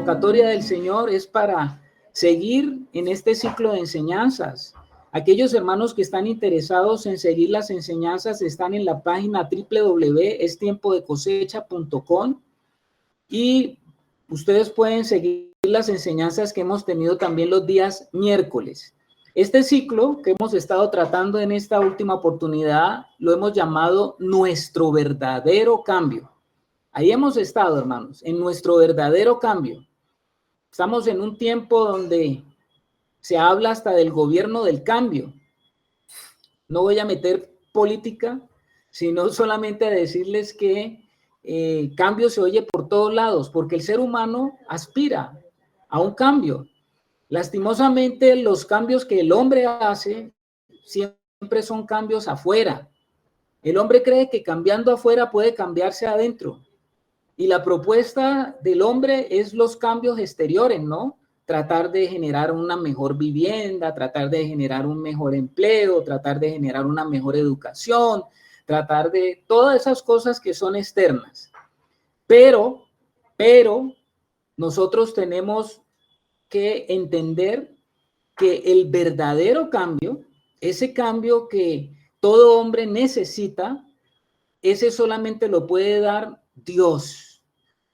convocatoria del Señor es para seguir en este ciclo de enseñanzas. Aquellos hermanos que están interesados en seguir las enseñanzas están en la página www.estiempodecosecha.com y ustedes pueden seguir las enseñanzas que hemos tenido también los días miércoles. Este ciclo que hemos estado tratando en esta última oportunidad lo hemos llamado Nuestro Verdadero Cambio. Ahí hemos estado, hermanos, en nuestro verdadero cambio. Estamos en un tiempo donde se habla hasta del gobierno del cambio. No voy a meter política, sino solamente a decirles que cambio se oye por todos lados, porque el ser humano aspira a un cambio. Lastimosamente, los cambios que el hombre hace siempre son cambios afuera. El hombre cree que cambiando afuera puede cambiarse adentro. Y la propuesta del hombre es los cambios exteriores, ¿no? Tratar de generar una mejor vivienda, tratar de generar un mejor empleo, tratar de generar una mejor educación, tratar de todas esas cosas que son externas. Pero nosotros tenemos que entender que el verdadero cambio, ese cambio que todo hombre necesita, ese solamente lo puede dar Dios.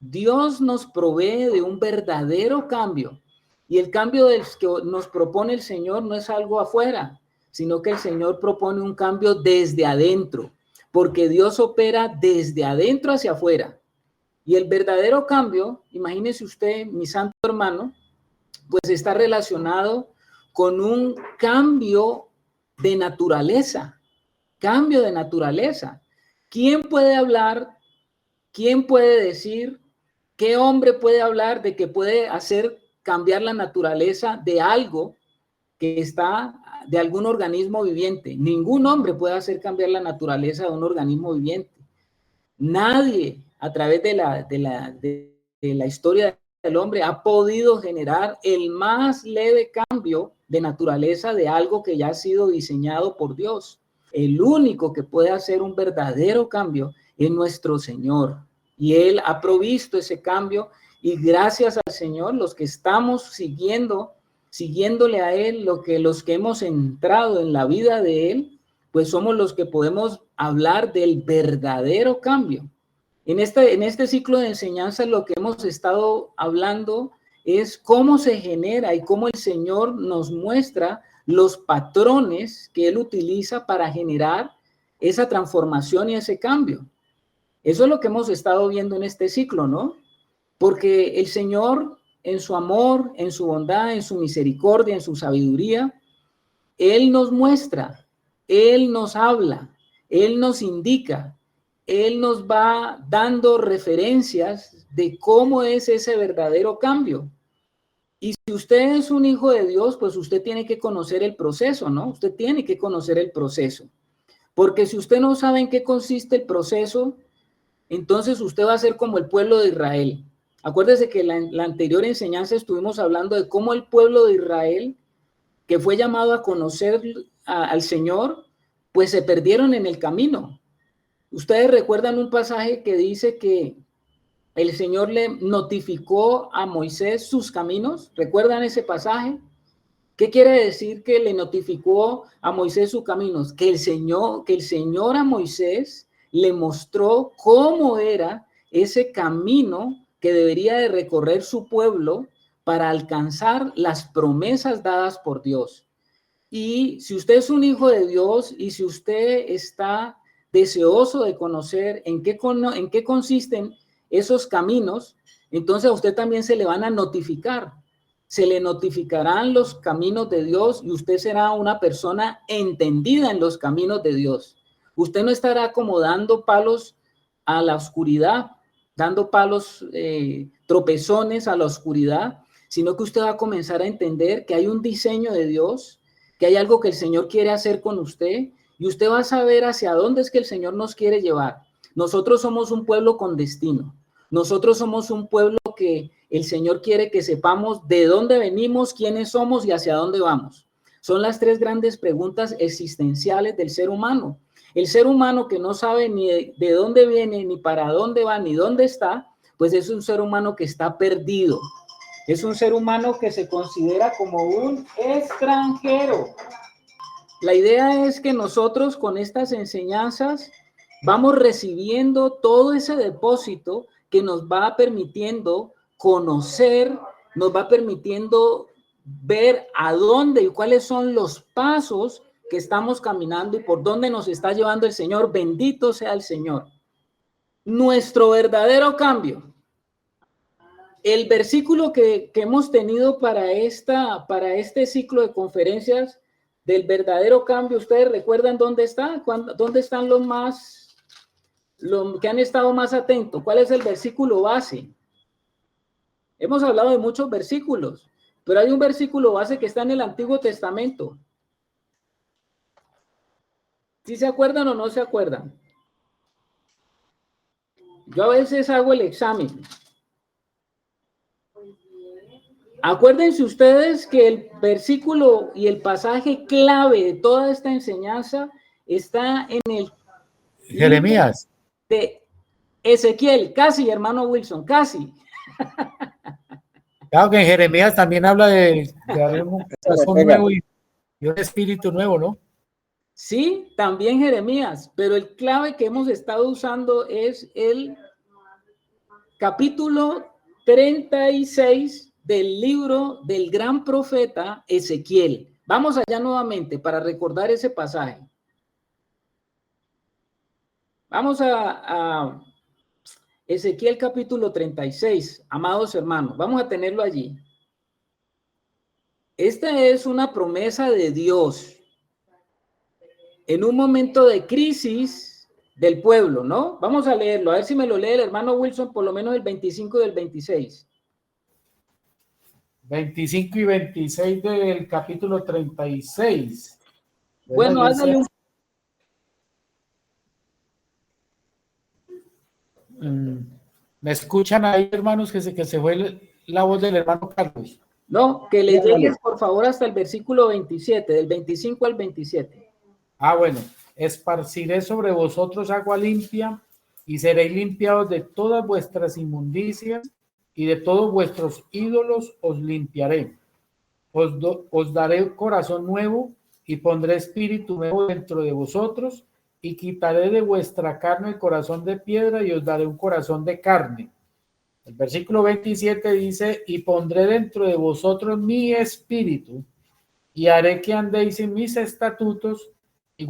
Dios nos provee de un verdadero cambio. Y el cambio que nos propone el Señor no es algo afuera, sino que el Señor propone un cambio desde adentro, porque Dios opera desde adentro hacia afuera. Y el verdadero cambio, imagínese usted, mi santo hermano, pues está relacionado con un cambio de naturaleza. Cambio de naturaleza. ¿Quién puede hablar? ¿Quién puede decir? ¿Qué hombre puede hablar de que puede hacer cambiar la naturaleza de algo que está, de algún organismo viviente? Ningún hombre puede hacer cambiar la naturaleza de un organismo viviente. Nadie a través de la historia del hombre ha podido generar el más leve cambio de naturaleza de algo que ya ha sido diseñado por Dios. El único que puede hacer un verdadero cambio es nuestro Señor. Y Él ha provisto ese cambio y gracias al Señor, los que estamos siguiéndole a Él, los que hemos entrado en la vida de Él, pues somos los que podemos hablar del verdadero cambio. En este ciclo de enseñanza lo que hemos estado hablando es cómo se genera y cómo el Señor nos muestra los patrones que Él utiliza para generar esa transformación y ese cambio. Eso es lo que hemos estado viendo en este ciclo, ¿no? Porque el Señor, en su amor, en su bondad, en su misericordia, en su sabiduría, Él nos muestra, Él nos habla, Él nos indica, Él nos va dando referencias de cómo es ese verdadero cambio. Y si usted es un hijo de Dios, pues usted tiene que conocer el proceso, ¿no? Usted tiene que conocer el proceso. Porque si usted no sabe en qué consiste el proceso, entonces usted va a ser como el pueblo de Israel. Acuérdese que en la anterior enseñanza estuvimos hablando de cómo el pueblo de Israel, que fue llamado a conocer al Señor, pues se perdieron en el camino. Ustedes recuerdan un pasaje que dice que el Señor le notificó a Moisés sus caminos. ¿Recuerdan ese pasaje? ¿Qué quiere decir que le notificó a Moisés sus caminos? Que el Señor a Moisés le mostró cómo era ese camino que debería de recorrer su pueblo para alcanzar las promesas dadas por Dios. Y si usted es un hijo de Dios y si usted está deseoso de conocer en qué consisten esos caminos, entonces a usted también se le van a notificar. Se le notificarán los caminos de Dios y usted será una persona entendida en los caminos de Dios. Usted no estará como dando palos a la oscuridad, dando palos, tropezones a la oscuridad, sino que usted va a comenzar a entender que hay un diseño de Dios, que hay algo que el Señor quiere hacer con usted y usted va a saber hacia dónde es que el Señor nos quiere llevar. Nosotros somos un pueblo con destino. Nosotros somos un pueblo que el Señor quiere que sepamos de dónde venimos, quiénes somos y hacia dónde vamos. Son las tres grandes preguntas existenciales del ser humano. El ser humano que no sabe ni de dónde viene, ni para dónde va, ni dónde está, pues es un ser humano que está perdido. Es un ser humano que se considera como un extranjero. La idea es que nosotros con estas enseñanzas vamos recibiendo todo ese depósito que nos va permitiendo conocer, nos va permitiendo ver a dónde y cuáles son los pasos que estamos caminando y por dónde nos está llevando el Señor. Bendito sea el Señor. Nuestro verdadero cambio. El versículo que hemos tenido para este ciclo de conferencias del verdadero cambio, ¿ustedes recuerdan dónde está? ¿Dónde están los que han estado más atentos? ¿Cuál es el versículo base? Hemos hablado de muchos versículos, pero hay un versículo base que está en el Antiguo Testamento. ¿Sí se acuerdan o no se acuerdan? Yo a veces hago el examen. Acuérdense ustedes que el versículo y el pasaje clave de toda esta enseñanza está en el Jeremías. De Ezequiel, casi, hermano Wilson, casi. Claro que en Jeremías también habla de un corazón nuevo y un espíritu nuevo, ¿no? Sí, también Jeremías, pero el clave que hemos estado usando es el capítulo 36 del libro del gran profeta Ezequiel. Vamos allá nuevamente para recordar ese pasaje. Vamos a Ezequiel capítulo 36, amados hermanos, vamos a tenerlo allí. Esta es una promesa de Dios en un momento de crisis del pueblo, ¿no? Vamos a leerlo, a ver si me lo lee el hermano Wilson, por lo menos el 25 y el 26. 25 y 26 del capítulo 36. Bueno, hágale un... ¿Me escuchan ahí, hermanos, que se fue la voz del hermano Carlos? No, que le llegues, por favor, hasta el versículo 27, del 25 al 27. Ah, bueno. Esparciré sobre vosotros agua limpia y seréis limpiados de todas vuestras inmundicias y de todos vuestros ídolos os limpiaré. Os daré corazón nuevo y pondré espíritu nuevo dentro de vosotros y quitaré de vuestra carne el corazón de piedra y os daré un corazón de carne. El versículo 27 dice, y pondré dentro de vosotros mi espíritu y haré que andéis en mis estatutos y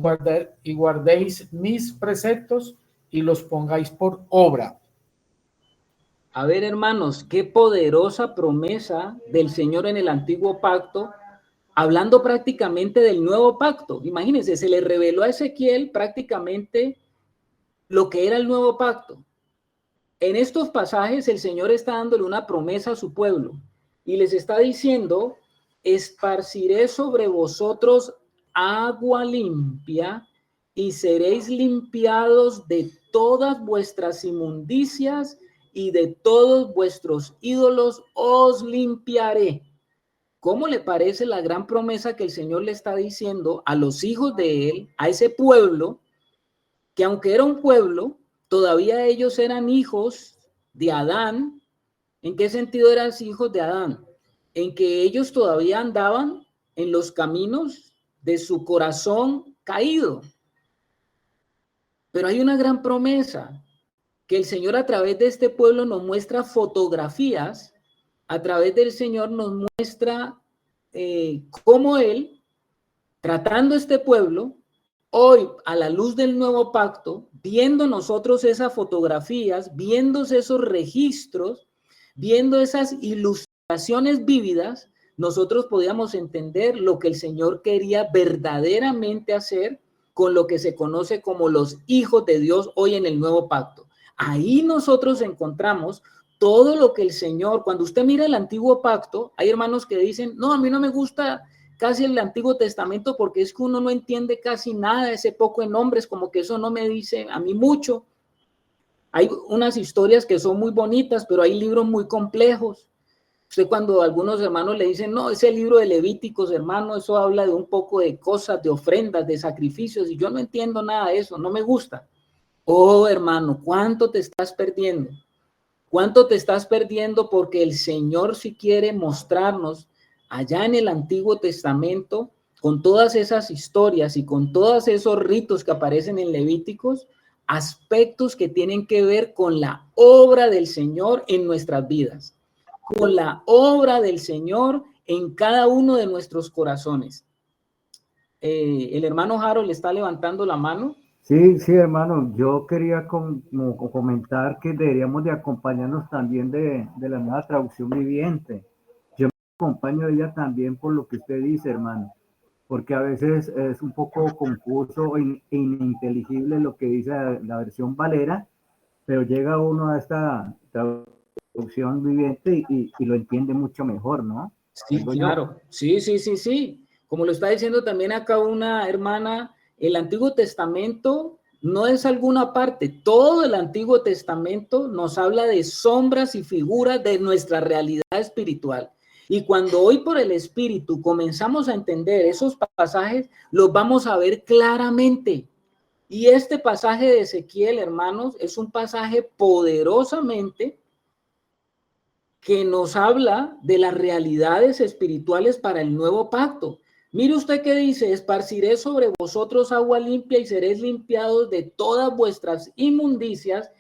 guardéis mis preceptos y los pongáis por obra. A ver, hermanos, qué poderosa promesa del Señor en el antiguo pacto, hablando prácticamente del nuevo pacto. Imagínense, se le reveló a Ezequiel prácticamente lo que era el nuevo pacto. En estos pasajes el Señor está dándole una promesa a su pueblo y les está diciendo, esparciré sobre vosotros agua limpia y seréis limpiados de todas vuestras inmundicias y de todos vuestros ídolos os limpiaré. ¿Cómo le parece la gran promesa que el Señor le está diciendo a los hijos de él, a ese pueblo, que aunque era un pueblo, todavía ellos eran hijos de Adán? ¿En qué sentido eran hijos de Adán? En que ellos todavía andaban en los caminos de su corazón caído. Pero hay una gran promesa, que el Señor a través de este pueblo nos muestra fotografías, a través del Señor nos muestra cómo Él, tratando este pueblo, hoy a la luz del nuevo pacto, viendo nosotros esas fotografías, viendo esos registros, viendo esas ilustraciones vívidas, nosotros podíamos entender lo que el Señor quería verdaderamente hacer con lo que se conoce como los hijos de Dios hoy en el nuevo pacto. Ahí nosotros encontramos todo lo que el Señor, cuando usted mira el antiguo pacto, hay hermanos que dicen, no, a mí no me gusta casi el Antiguo Testamento porque es que uno no entiende casi nada, ese poco de nombres, como que eso no me dice a mí mucho. Hay unas historias que son muy bonitas, pero hay libros muy complejos. Usted cuando algunos hermanos le dicen, no, ese libro de Levíticos, hermano, eso habla de un poco de cosas, de ofrendas, de sacrificios, y yo no entiendo nada de eso, no me gusta. Oh, hermano, ¿cuánto te estás perdiendo? ¿Cuánto te estás perdiendo? Porque el Señor sí quiere mostrarnos allá en el Antiguo Testamento, con todas esas historias y con todos esos ritos que aparecen en Levíticos, aspectos que tienen que ver con la obra del Señor en nuestras vidas, con la obra del Señor en cada uno de nuestros corazones. El hermano Harold está levantando la mano. Sí, sí, hermano, yo quería comentar que deberíamos de acompañarnos también de la nueva traducción viviente. Yo me acompaño de ella también por lo que usted dice, hermano, porque a veces es un poco confuso e ininteligible lo que dice la versión Valera, pero llega uno a esta traducción viviente y lo entiende mucho mejor, ¿no? Sí, Digo yo. claro. Sí. Como lo está diciendo también acá una hermana, el Antiguo Testamento no es alguna parte. Todo el Antiguo Testamento nos habla de sombras y figuras de nuestra realidad espiritual. Y cuando hoy por el Espíritu comenzamos a entender esos pasajes, los vamos a ver claramente. Y este pasaje de Ezequiel, hermanos, es un pasaje poderosamente que nos habla de las realidades espirituales para el nuevo pacto. Mire usted qué dice: esparciré sobre vosotros agua limpia y seréis limpiados de todas vuestras inmundicias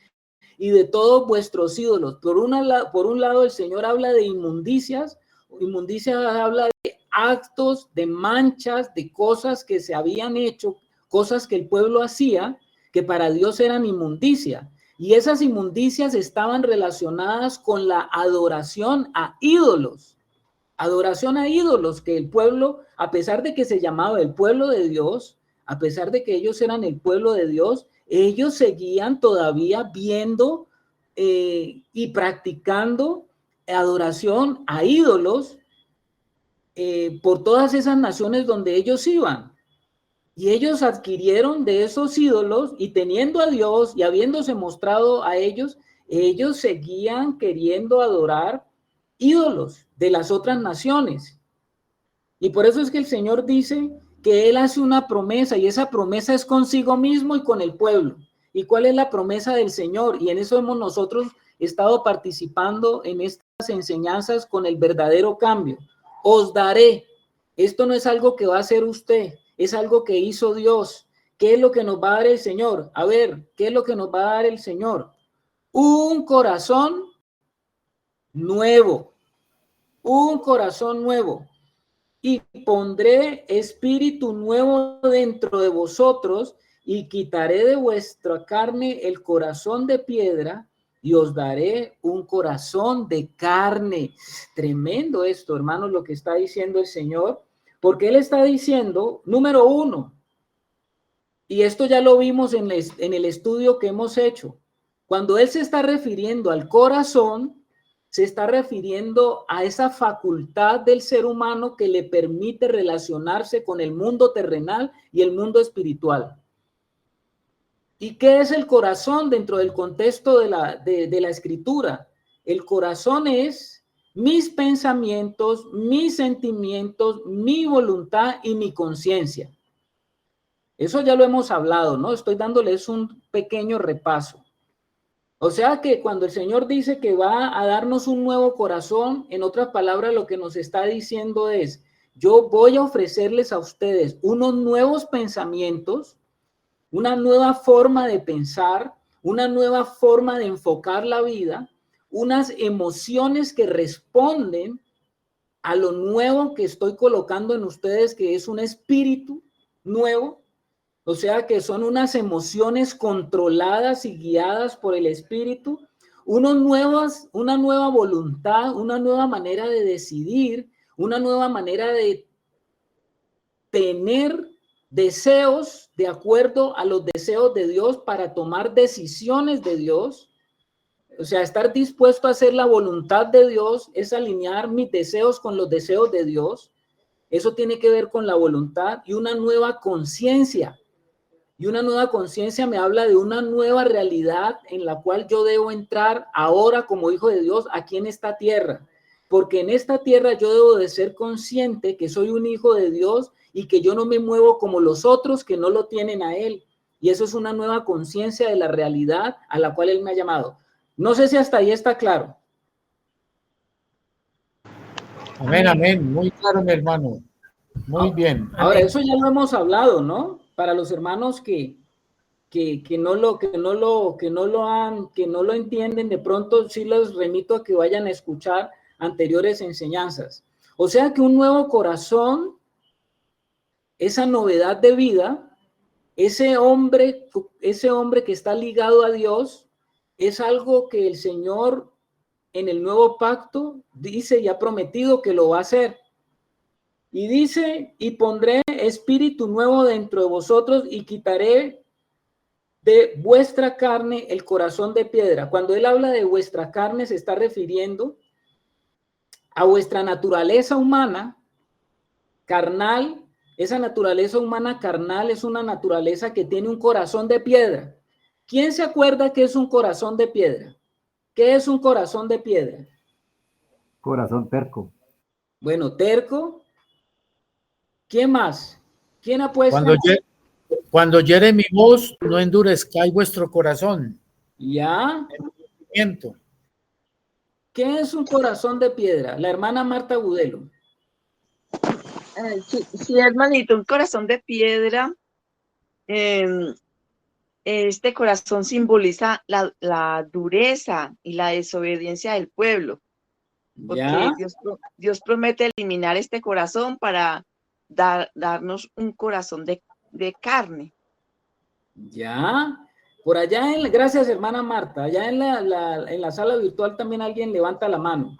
y de todos vuestros ídolos. Por un lado el Señor habla de inmundicias. Inmundicias habla de actos, de manchas, de cosas que se habían hecho, cosas que el pueblo hacía, que para Dios eran inmundicia. Y esas inmundicias estaban relacionadas con la adoración a ídolos. Adoración a ídolos, que el pueblo, a pesar de que se llamaba el pueblo de Dios, a pesar de que ellos eran el pueblo de Dios, ellos seguían todavía viendo y practicando adoración a ídolos por todas esas naciones donde ellos iban. Y ellos adquirieron de esos ídolos, y teniendo a Dios y habiéndose mostrado a ellos, ellos seguían queriendo adorar ídolos de las otras naciones. Y por eso es que el Señor dice que Él hace una promesa, y esa promesa es consigo mismo y con el pueblo. ¿Y cuál es la promesa del Señor? Y en eso hemos nosotros estado participando en estas enseñanzas con el verdadero cambio. Os daré. Esto no es algo que va a hacer usted, es algo que hizo Dios. ¿Qué es lo que nos va a dar el Señor? A ver, ¿qué es lo que nos va a dar el Señor? Un corazón nuevo. Un corazón nuevo. Y pondré espíritu nuevo dentro de vosotros, y quitaré de vuestra carne el corazón de piedra, y os daré un corazón de carne. Tremendo esto, hermanos, lo que está diciendo el Señor, porque Él está diciendo, número uno, y esto ya lo vimos en el estudio que hemos hecho, cuando Él se está refiriendo al corazón, se está refiriendo a esa facultad del ser humano que le permite relacionarse con el mundo terrenal y el mundo espiritual. ¿Y qué es el corazón dentro del contexto de la escritura? El corazón es mis pensamientos, mis sentimientos, mi voluntad y mi conciencia. Eso ya lo hemos hablado, ¿no? Estoy dándoles un pequeño repaso. O sea que cuando el Señor dice que va a darnos un nuevo corazón, en otras palabras, lo que nos está diciendo es: yo voy a ofrecerles a ustedes unos nuevos pensamientos, una nueva forma de pensar, una nueva forma de enfocar la vida, unas emociones que responden a lo nuevo que estoy colocando en ustedes, que es un espíritu nuevo. O sea que son unas emociones controladas y guiadas por el Espíritu, una nueva voluntad, una nueva manera de decidir, una nueva manera de tener deseos de acuerdo a los deseos de Dios para tomar decisiones de Dios. O sea, estar dispuesto a hacer la voluntad de Dios es alinear mis deseos con los deseos de Dios. Eso tiene que ver con la voluntad y una nueva conciencia. Y una nueva conciencia me habla de una nueva realidad en la cual yo debo entrar ahora como hijo de Dios aquí en esta tierra. Porque en esta tierra yo debo de ser consciente que soy un hijo de Dios y que yo no me muevo como los otros que no lo tienen a Él. Y eso es una nueva conciencia de la realidad a la cual Él me ha llamado. No sé si hasta ahí está claro. Amén, amén. Muy claro, mi hermano. Muy bien. Ahora, eso ya lo hemos hablado, ¿no? Para los hermanos que no lo entienden, de pronto sí los remito a que vayan a escuchar anteriores enseñanzas. O sea que un nuevo corazón, esa novedad de vida, ese hombre que está ligado a Dios, es algo que el Señor en el nuevo pacto dice y ha prometido que lo va a hacer. Y dice, y pondré espíritu nuevo dentro de vosotros y quitaré de vuestra carne el corazón de piedra. Cuando él habla de vuestra carne, se está refiriendo a vuestra naturaleza humana, carnal. Esa naturaleza humana carnal es una naturaleza que tiene un corazón de piedra. ¿Quién se acuerda qué es un corazón de piedra? ¿Qué es un corazón de piedra? Corazón terco. Bueno, terco. ¿Quién más? ¿Quién ha puesto? Cuando hiere mi voz, no endurezcáis vuestro corazón. Ya. ¿Qué es un corazón de piedra? La hermana Marta Gudelo. Sí, hermanito, un corazón de piedra. Este corazón simboliza la dureza y la desobediencia del pueblo, porque Dios promete eliminar este corazón para darnos un corazón de carne. Ya. Por allá, gracias hermana Marta, allá en la sala virtual también alguien levanta la mano.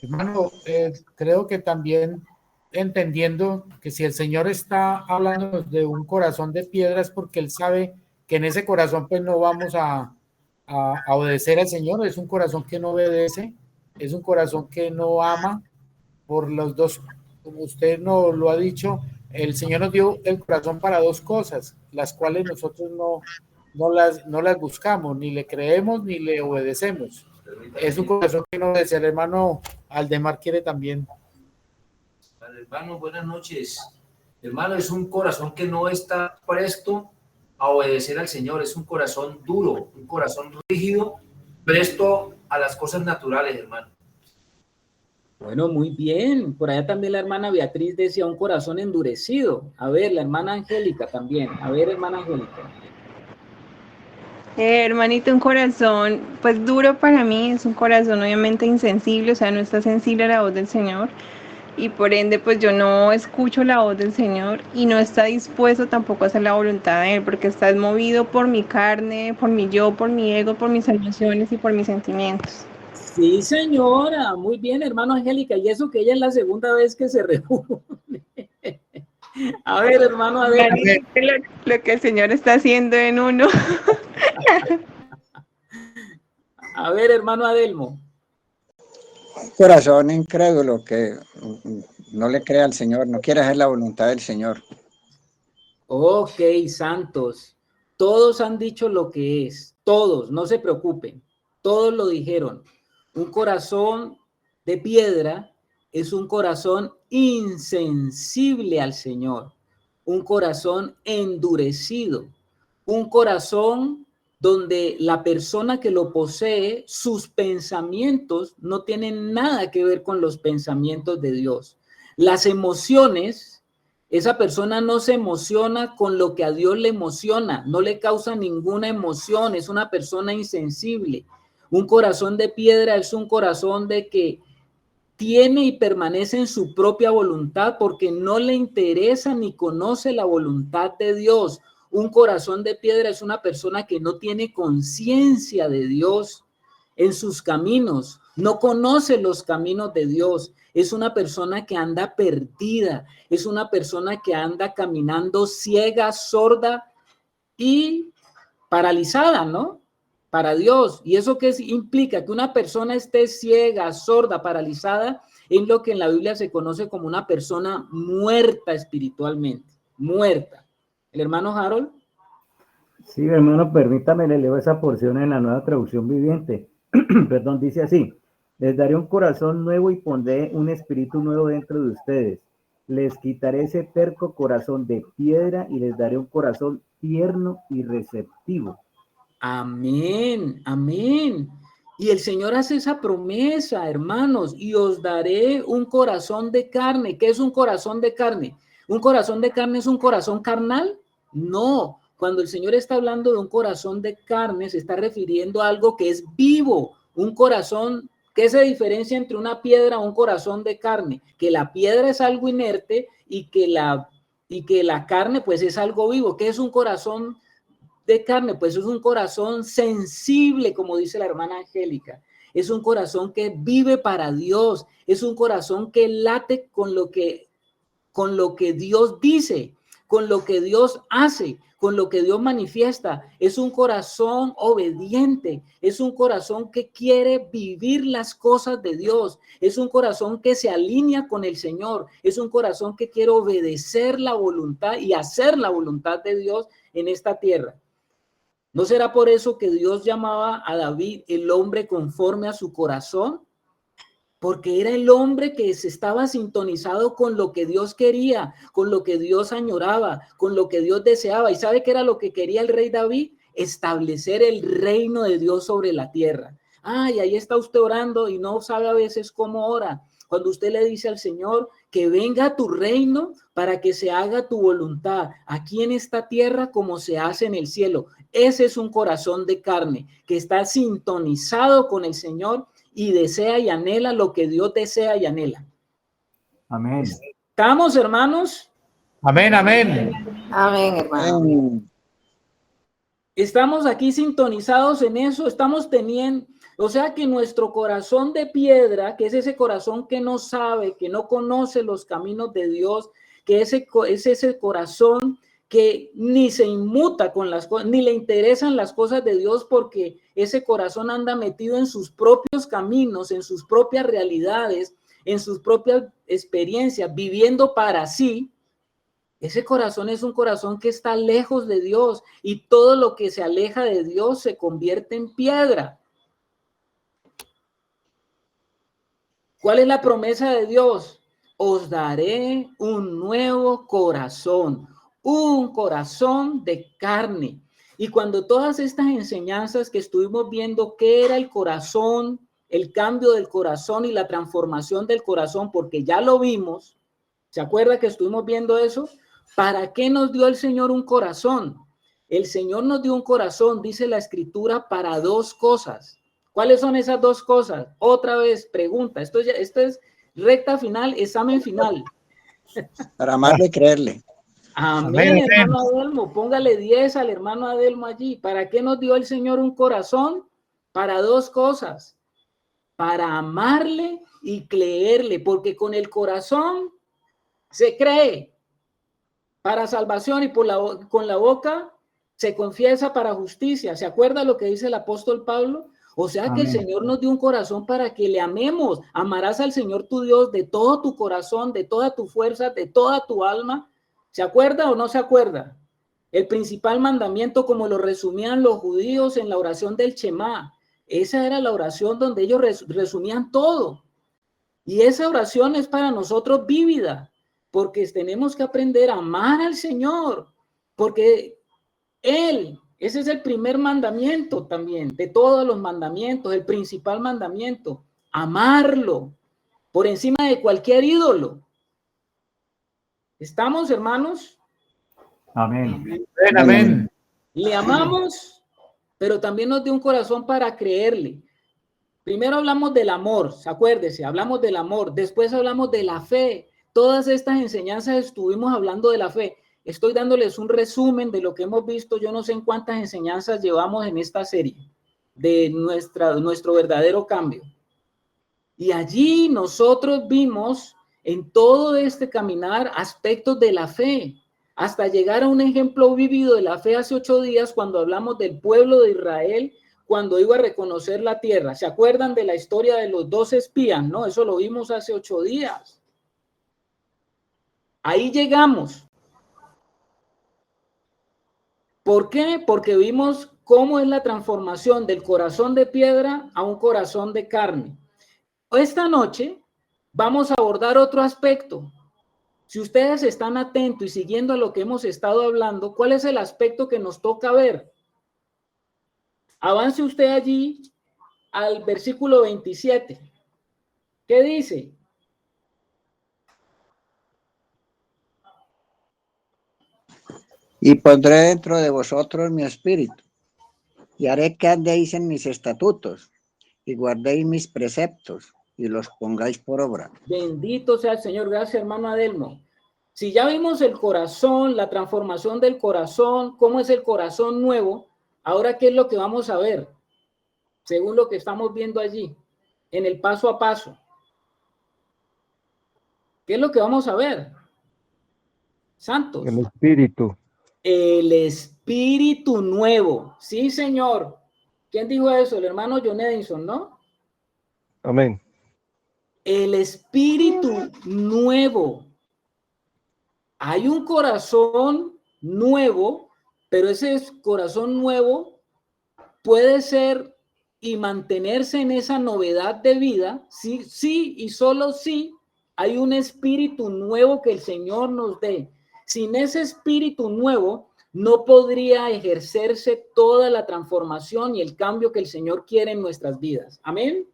Hermano, creo que también entendiendo que si el Señor está hablando de un corazón de piedra es porque Él sabe que en ese corazón pues no vamos a obedecer al Señor, es un corazón que no obedece, es un corazón que no ama por los dos, como usted nos lo ha dicho, el Señor nos dio el corazón para dos cosas, las cuales nosotros no las buscamos, ni le creemos ni le obedecemos. Es un corazón que no obedece. El hermano Aldemar quiere también. Hermano, buenas noches. Hermano, es un corazón que no está presto a obedecer al Señor, es un corazón duro, un corazón rígido, presto a las cosas naturales, hermano. Bueno, muy bien. Por allá también la hermana Beatriz decía un corazón endurecido. A ver, la hermana Angélica también. A ver, hermana Angélica. Hermanito, un corazón, pues duro para mí, es un corazón obviamente insensible, o sea, no está sensible a la voz del Señor y por ende pues yo no escucho la voz del Señor y no está dispuesto tampoco a hacer la voluntad de Él porque está movido por mi carne, por mi yo, por mi ego, por mis emociones y por mis sentimientos. Sí, señora, muy bien, hermano Angélica, y eso que ella es la segunda vez que se reúne. A ver, hermano Adelmo. Lo que el Señor está haciendo en uno. A ver, hermano Adelmo. Corazón incrédulo que no le cree al Señor, no quiere hacer la voluntad del Señor. Ok, santos. Todos han dicho lo que es. Todos, no se preocupen. Todos lo dijeron. Un corazón de piedra es un corazón insensible al Señor. Un corazón endurecido. Un corazón donde la persona que lo posee, sus pensamientos no tienen nada que ver con los pensamientos de Dios. Las emociones, esa persona no se emociona con lo que a Dios le emociona, no le causa ninguna emoción, es una persona insensible. Un corazón de piedra es un corazón de que tiene y permanece en su propia voluntad porque no le interesa ni conoce la voluntad de Dios. Un corazón de piedra es una persona que no tiene conciencia de Dios en sus caminos, no conoce los caminos de Dios. Es una persona que anda perdida, es una persona que anda caminando ciega, sorda y paralizada, ¿no? Para Dios. ¿Y eso qué implica? Que una persona esté ciega, sorda, paralizada, es lo que en la Biblia se conoce como una persona muerta espiritualmente, muerta. ¿El hermano Harold? Sí, hermano, permítame, le leo esa porción en la Nueva Traducción Viviente. Perdón, dice así: les daré un corazón nuevo y pondré un espíritu nuevo dentro de ustedes. Les quitaré ese terco corazón de piedra y les daré un corazón tierno y receptivo. Amén, amén. Y el Señor hace esa promesa, hermanos, y os daré un corazón de carne. ¿Qué es un corazón de carne? ¿Un corazón de carne es un corazón carnal? No. Cuando el Señor está hablando de un corazón de carne, se está refiriendo a algo que es vivo, un corazón. ¿Qué se diferencia entre una piedra y un corazón de carne? Que la piedra es algo inerte y que la carne pues es algo vivo. ¿Qué es un corazón de carne? Pues es un corazón sensible, como dice la hermana Angélica. Es un corazón que vive para Dios. Es un corazón que late con lo que Dios dice, con lo que Dios hace, con lo que Dios manifiesta. Es un corazón obediente, es un corazón que quiere vivir las cosas de Dios, es un corazón que se alinea con el Señor, es un corazón que quiere obedecer la voluntad y hacer la voluntad de Dios en esta tierra. ¿No será por eso que Dios llamaba a David el hombre conforme a su corazón? Porque era el hombre que se estaba sintonizado con lo que Dios quería, con lo que Dios añoraba, con lo que Dios deseaba. ¿Y sabe qué era lo que quería el rey David? Establecer el reino de Dios sobre la tierra. Y ahí está usted orando y no sabe a veces cómo ora. Cuando usted le dice al Señor que venga tu reino para que se haga tu voluntad aquí en esta tierra como se hace en el cielo. Ese es un corazón de carne que está sintonizado con el Señor y desea y anhela lo que Dios desea y anhela. Amén. ¿Estamos, hermanos? Amén, amén. Amén, hermano. Estamos aquí sintonizados en eso, estamos teniendo, o sea que nuestro corazón de piedra, que es ese corazón que no sabe, que no conoce los caminos de Dios, que es ese corazón que ni se inmuta con las cosas, ni le interesan las cosas de Dios, porque ese corazón anda metido en sus propios caminos, en sus propias realidades, en sus propias experiencias, viviendo para sí. Ese corazón es un corazón que está lejos de Dios y todo lo que se aleja de Dios se convierte en piedra. ¿Cuál es la promesa de Dios? Os daré un nuevo corazón, un corazón de carne. Y cuando todas estas enseñanzas que estuvimos viendo, ¿qué era el corazón, el cambio del corazón y la transformación del corazón? Porque ya lo vimos. ¿Se acuerda que estuvimos viendo eso? ¿Para qué nos dio el Señor un corazón? El Señor nos dio un corazón, dice la Escritura, para dos cosas. ¿Cuáles son esas dos cosas? Otra vez, pregunta. Esto es recta final, examen final. Para amarle y creerle. Amén, hermano Adelmo. Póngale 10 al hermano Adelmo allí. ¿Para qué nos dio el Señor un corazón? Para dos cosas. Para amarle y creerle, porque con el corazón se cree para salvación y con la boca se confiesa para justicia. ¿Se acuerda lo que dice el apóstol Pablo? O sea que el Señor nos dio un corazón para que le amemos. Amarás al Señor tu Dios de todo tu corazón, de toda tu fuerza, de toda tu alma. ¿Se acuerda o no se acuerda? El principal mandamiento, como lo resumían los judíos en la oración del Shema. Esa era la oración donde ellos resumían todo. Y esa oración es para nosotros vívida, porque tenemos que aprender a amar al Señor, porque ese es el primer mandamiento también, de todos los mandamientos, el principal mandamiento, amarlo por encima de cualquier ídolo. ¿Estamos, hermanos? Amén. Amén. Le amamos, pero también nos dio un corazón para creerle. Primero hablamos del amor, acuérdese, hablamos del amor, después hablamos de la fe. Todas estas enseñanzas estuvimos hablando de la fe. Estoy dándoles un resumen de lo que hemos visto. Yo no sé en cuántas enseñanzas llevamos en esta serie de nuestro verdadero cambio. Y allí nosotros vimos en todo este caminar aspectos de la fe, hasta llegar a un ejemplo vívido de la fe hace 8 días cuando hablamos del pueblo de Israel, cuando iba a reconocer la tierra. ¿Se acuerdan de la historia de los 2 espías? No, eso lo vimos hace 8 días. Ahí llegamos. ¿Por qué? Porque vimos cómo es la transformación del corazón de piedra a un corazón de carne. Esta noche vamos a abordar otro aspecto. Si ustedes están atentos y siguiendo a lo que hemos estado hablando, ¿cuál es el aspecto que nos toca ver? Avance usted allí al versículo 27. ¿Qué dice? Y pondré dentro de vosotros mi espíritu, y haré que andéis en mis estatutos, y guardéis mis preceptos, y los pongáis por obra. Bendito sea el Señor. Gracias, hermano Adelmo. Si ya vimos el corazón, la transformación del corazón, cómo es el corazón nuevo, ahora, ¿qué es lo que vamos a ver? Según lo que estamos viendo allí, en el paso a paso. ¿Qué es lo que vamos a ver? Santos. El espíritu. El espíritu nuevo. Sí, señor. ¿Quién dijo eso? El hermano John Edison, ¿no? Amén. El espíritu nuevo. Hay un corazón nuevo, pero ese corazón nuevo puede ser y mantenerse en esa novedad de vida, sí, sí y solo sí hay un espíritu nuevo que el Señor nos dé. Sin ese espíritu nuevo no podría ejercerse toda la transformación y el cambio que el Señor quiere en nuestras vidas. Amén.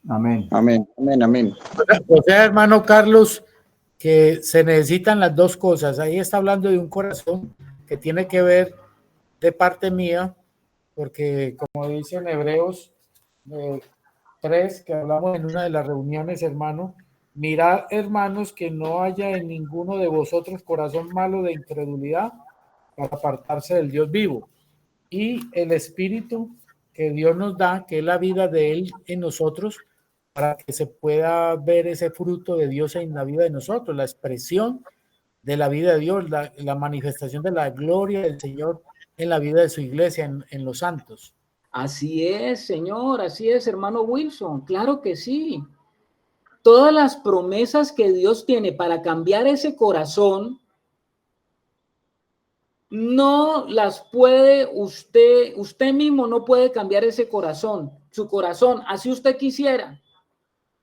Amén. Amén, amén, amén. O sea, hermano Carlos, que se necesitan las dos cosas. Ahí está hablando de un corazón que tiene que ver de parte mía, porque como dicen Hebreos 3, que hablamos en una de las reuniones, hermano, mirad, hermanos, que no haya en ninguno de vosotros corazón malo de incredulidad para apartarse del Dios vivo. Y el espíritu que Dios nos da, que es la vida de Él en nosotros, para que se pueda ver ese fruto de Dios en la vida de nosotros, la expresión de la vida de Dios, la manifestación de la gloria del Señor en la vida de su iglesia, en los santos. Así es, Señor, así es, hermano Wilson, claro que sí. Todas las promesas que Dios tiene para cambiar ese corazón, no las puede usted mismo no puede cambiar ese corazón, su corazón, así usted quisiera.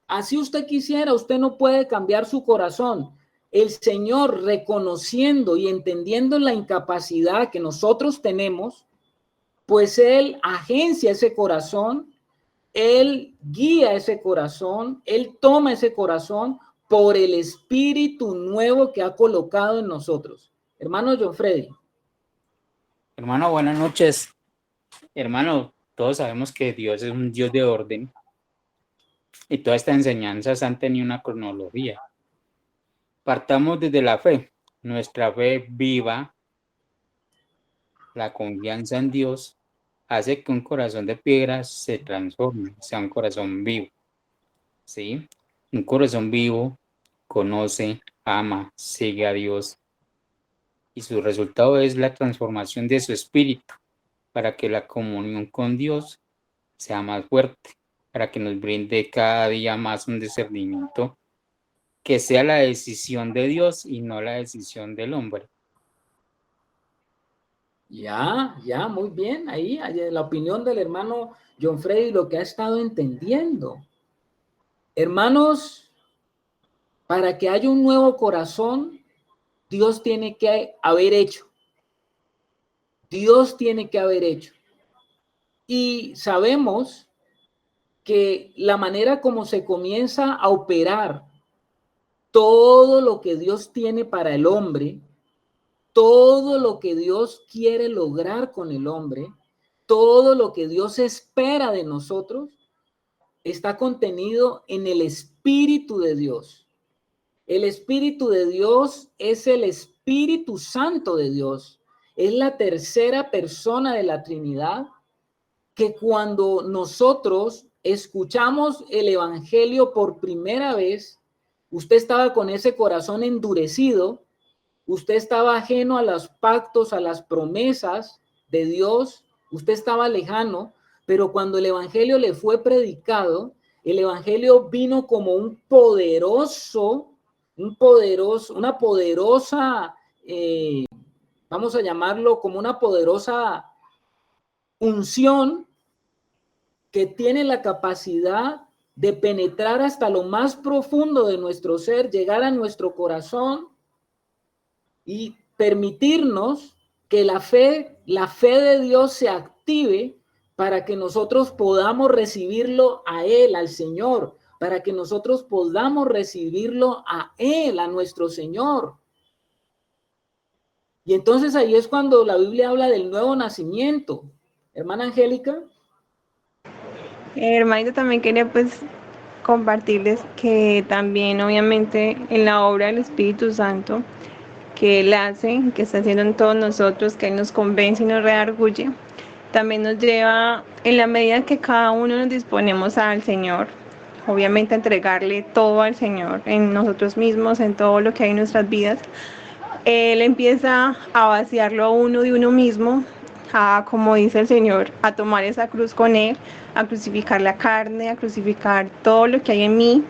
Así usted quisiera, usted no puede cambiar su corazón. El Señor, reconociendo y entendiendo la incapacidad que nosotros tenemos, pues Él agencia ese corazón, Él guía ese corazón, Él toma ese corazón por el espíritu nuevo que ha colocado en nosotros. Hermano John Freddy. Hermano, buenas noches. Hermano, todos sabemos que Dios es un Dios de orden y todas estas enseñanzas han tenido una cronología. Partamos desde la fe, nuestra fe viva, la confianza en Dios, hace que un corazón de piedra se transforme, sea un corazón vivo. ¿Sí? Un corazón vivo conoce, ama, sigue a Dios y su resultado es la transformación de su espíritu para que la comunión con Dios sea más fuerte, para que nos brinde cada día más un discernimiento que sea la decisión de Dios y no la decisión del hombre. Ya, muy bien. Ahí la opinión del hermano John Freddy, lo que ha estado entendiendo. Hermanos, para que haya un nuevo corazón, Dios tiene que haber hecho. Dios tiene que haber hecho. Y sabemos que la manera como se comienza a operar todo lo que Dios tiene para el hombre, todo lo que Dios quiere lograr con el hombre, todo lo que Dios espera de nosotros, está contenido en el Espíritu de Dios. El Espíritu de Dios es el Espíritu Santo de Dios. Es la tercera persona de la Trinidad que cuando nosotros escuchamos el Evangelio por primera vez, usted estaba con ese corazón endurecido, usted estaba ajeno a los pactos, a las promesas de Dios, usted estaba lejano, pero cuando el Evangelio le fue predicado, el Evangelio vino como una poderosa, vamos a llamarlo como una poderosa unción que tiene la capacidad de penetrar hasta lo más profundo de nuestro ser, llegar a nuestro corazón y permitirnos que la fe de Dios se active para que nosotros podamos recibirlo a Él, al Señor, para que nosotros podamos recibirlo a Él, a nuestro Señor. Y entonces ahí es cuando la Biblia habla del nuevo nacimiento. Hermana Angélica. Hermanito, también quería pues compartirles que también obviamente en la obra del Espíritu Santo que Él hace, que está haciendo en todos nosotros, que Él nos convence y nos redarguye, también nos lleva, en la medida que cada uno nos disponemos al Señor, obviamente a entregarle todo al Señor, en nosotros mismos, en todo lo que hay en nuestras vidas, Él empieza a vaciarlo a uno de uno mismo, a, como dice el Señor, a tomar esa cruz con Él, a crucificar la carne, a crucificar todo lo que hay en mí,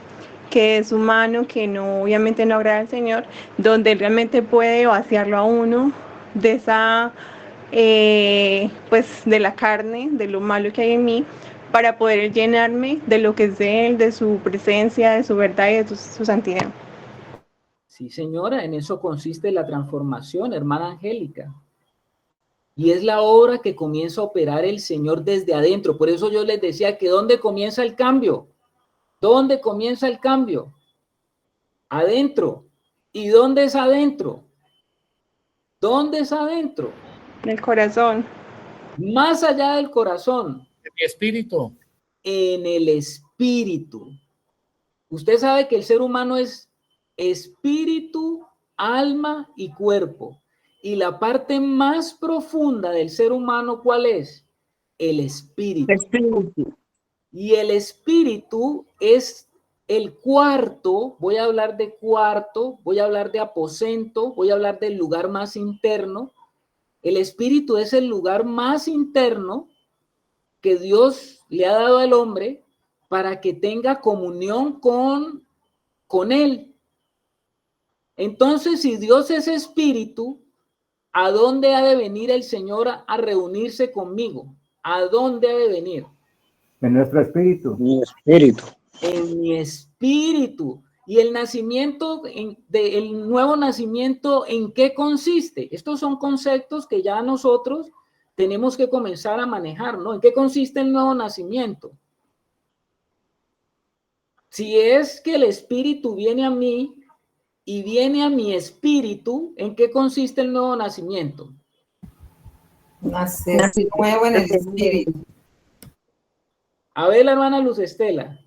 que es humano, que no, obviamente no agrada al Señor, donde Él realmente puede vaciarlo a uno de esa, pues de la carne, de lo malo que hay en mí, para poder llenarme de lo que es de Él, de su presencia, de su verdad y de su santidad. Sí, señora, en eso consiste la transformación, hermana Angélica. Y es la obra que comienza a operar el Señor desde adentro. Por eso yo les decía que ¿dónde comienza el cambio? ¿Dónde comienza el cambio? Adentro. ¿Y dónde es adentro? ¿Dónde es adentro? En el corazón. Más allá del corazón. En mi espíritu. En el espíritu. Usted sabe que el ser humano es espíritu, alma y cuerpo. Y la parte más profunda del ser humano, ¿cuál es? El espíritu. Y el espíritu es el cuarto, voy a hablar de cuarto, voy a hablar de aposento, voy a hablar del lugar más interno. El espíritu es el lugar más interno que Dios le ha dado al hombre para que tenga comunión con él. Entonces, si Dios es espíritu, ¿a dónde ha de venir el Señor a reunirse conmigo? ¿A dónde ha de venir? En nuestro espíritu. Mi espíritu. En mi espíritu. Y el nacimiento, el nuevo nacimiento, ¿en qué consiste? Estos son conceptos que ya nosotros tenemos que comenzar a manejar, ¿no? ¿En qué consiste el nuevo nacimiento? Si es que el espíritu viene a mí y viene a mi espíritu, ¿en qué consiste el nuevo nacimiento? Nacer nuevo en el espíritu. A ver, la hermana Luz Estela.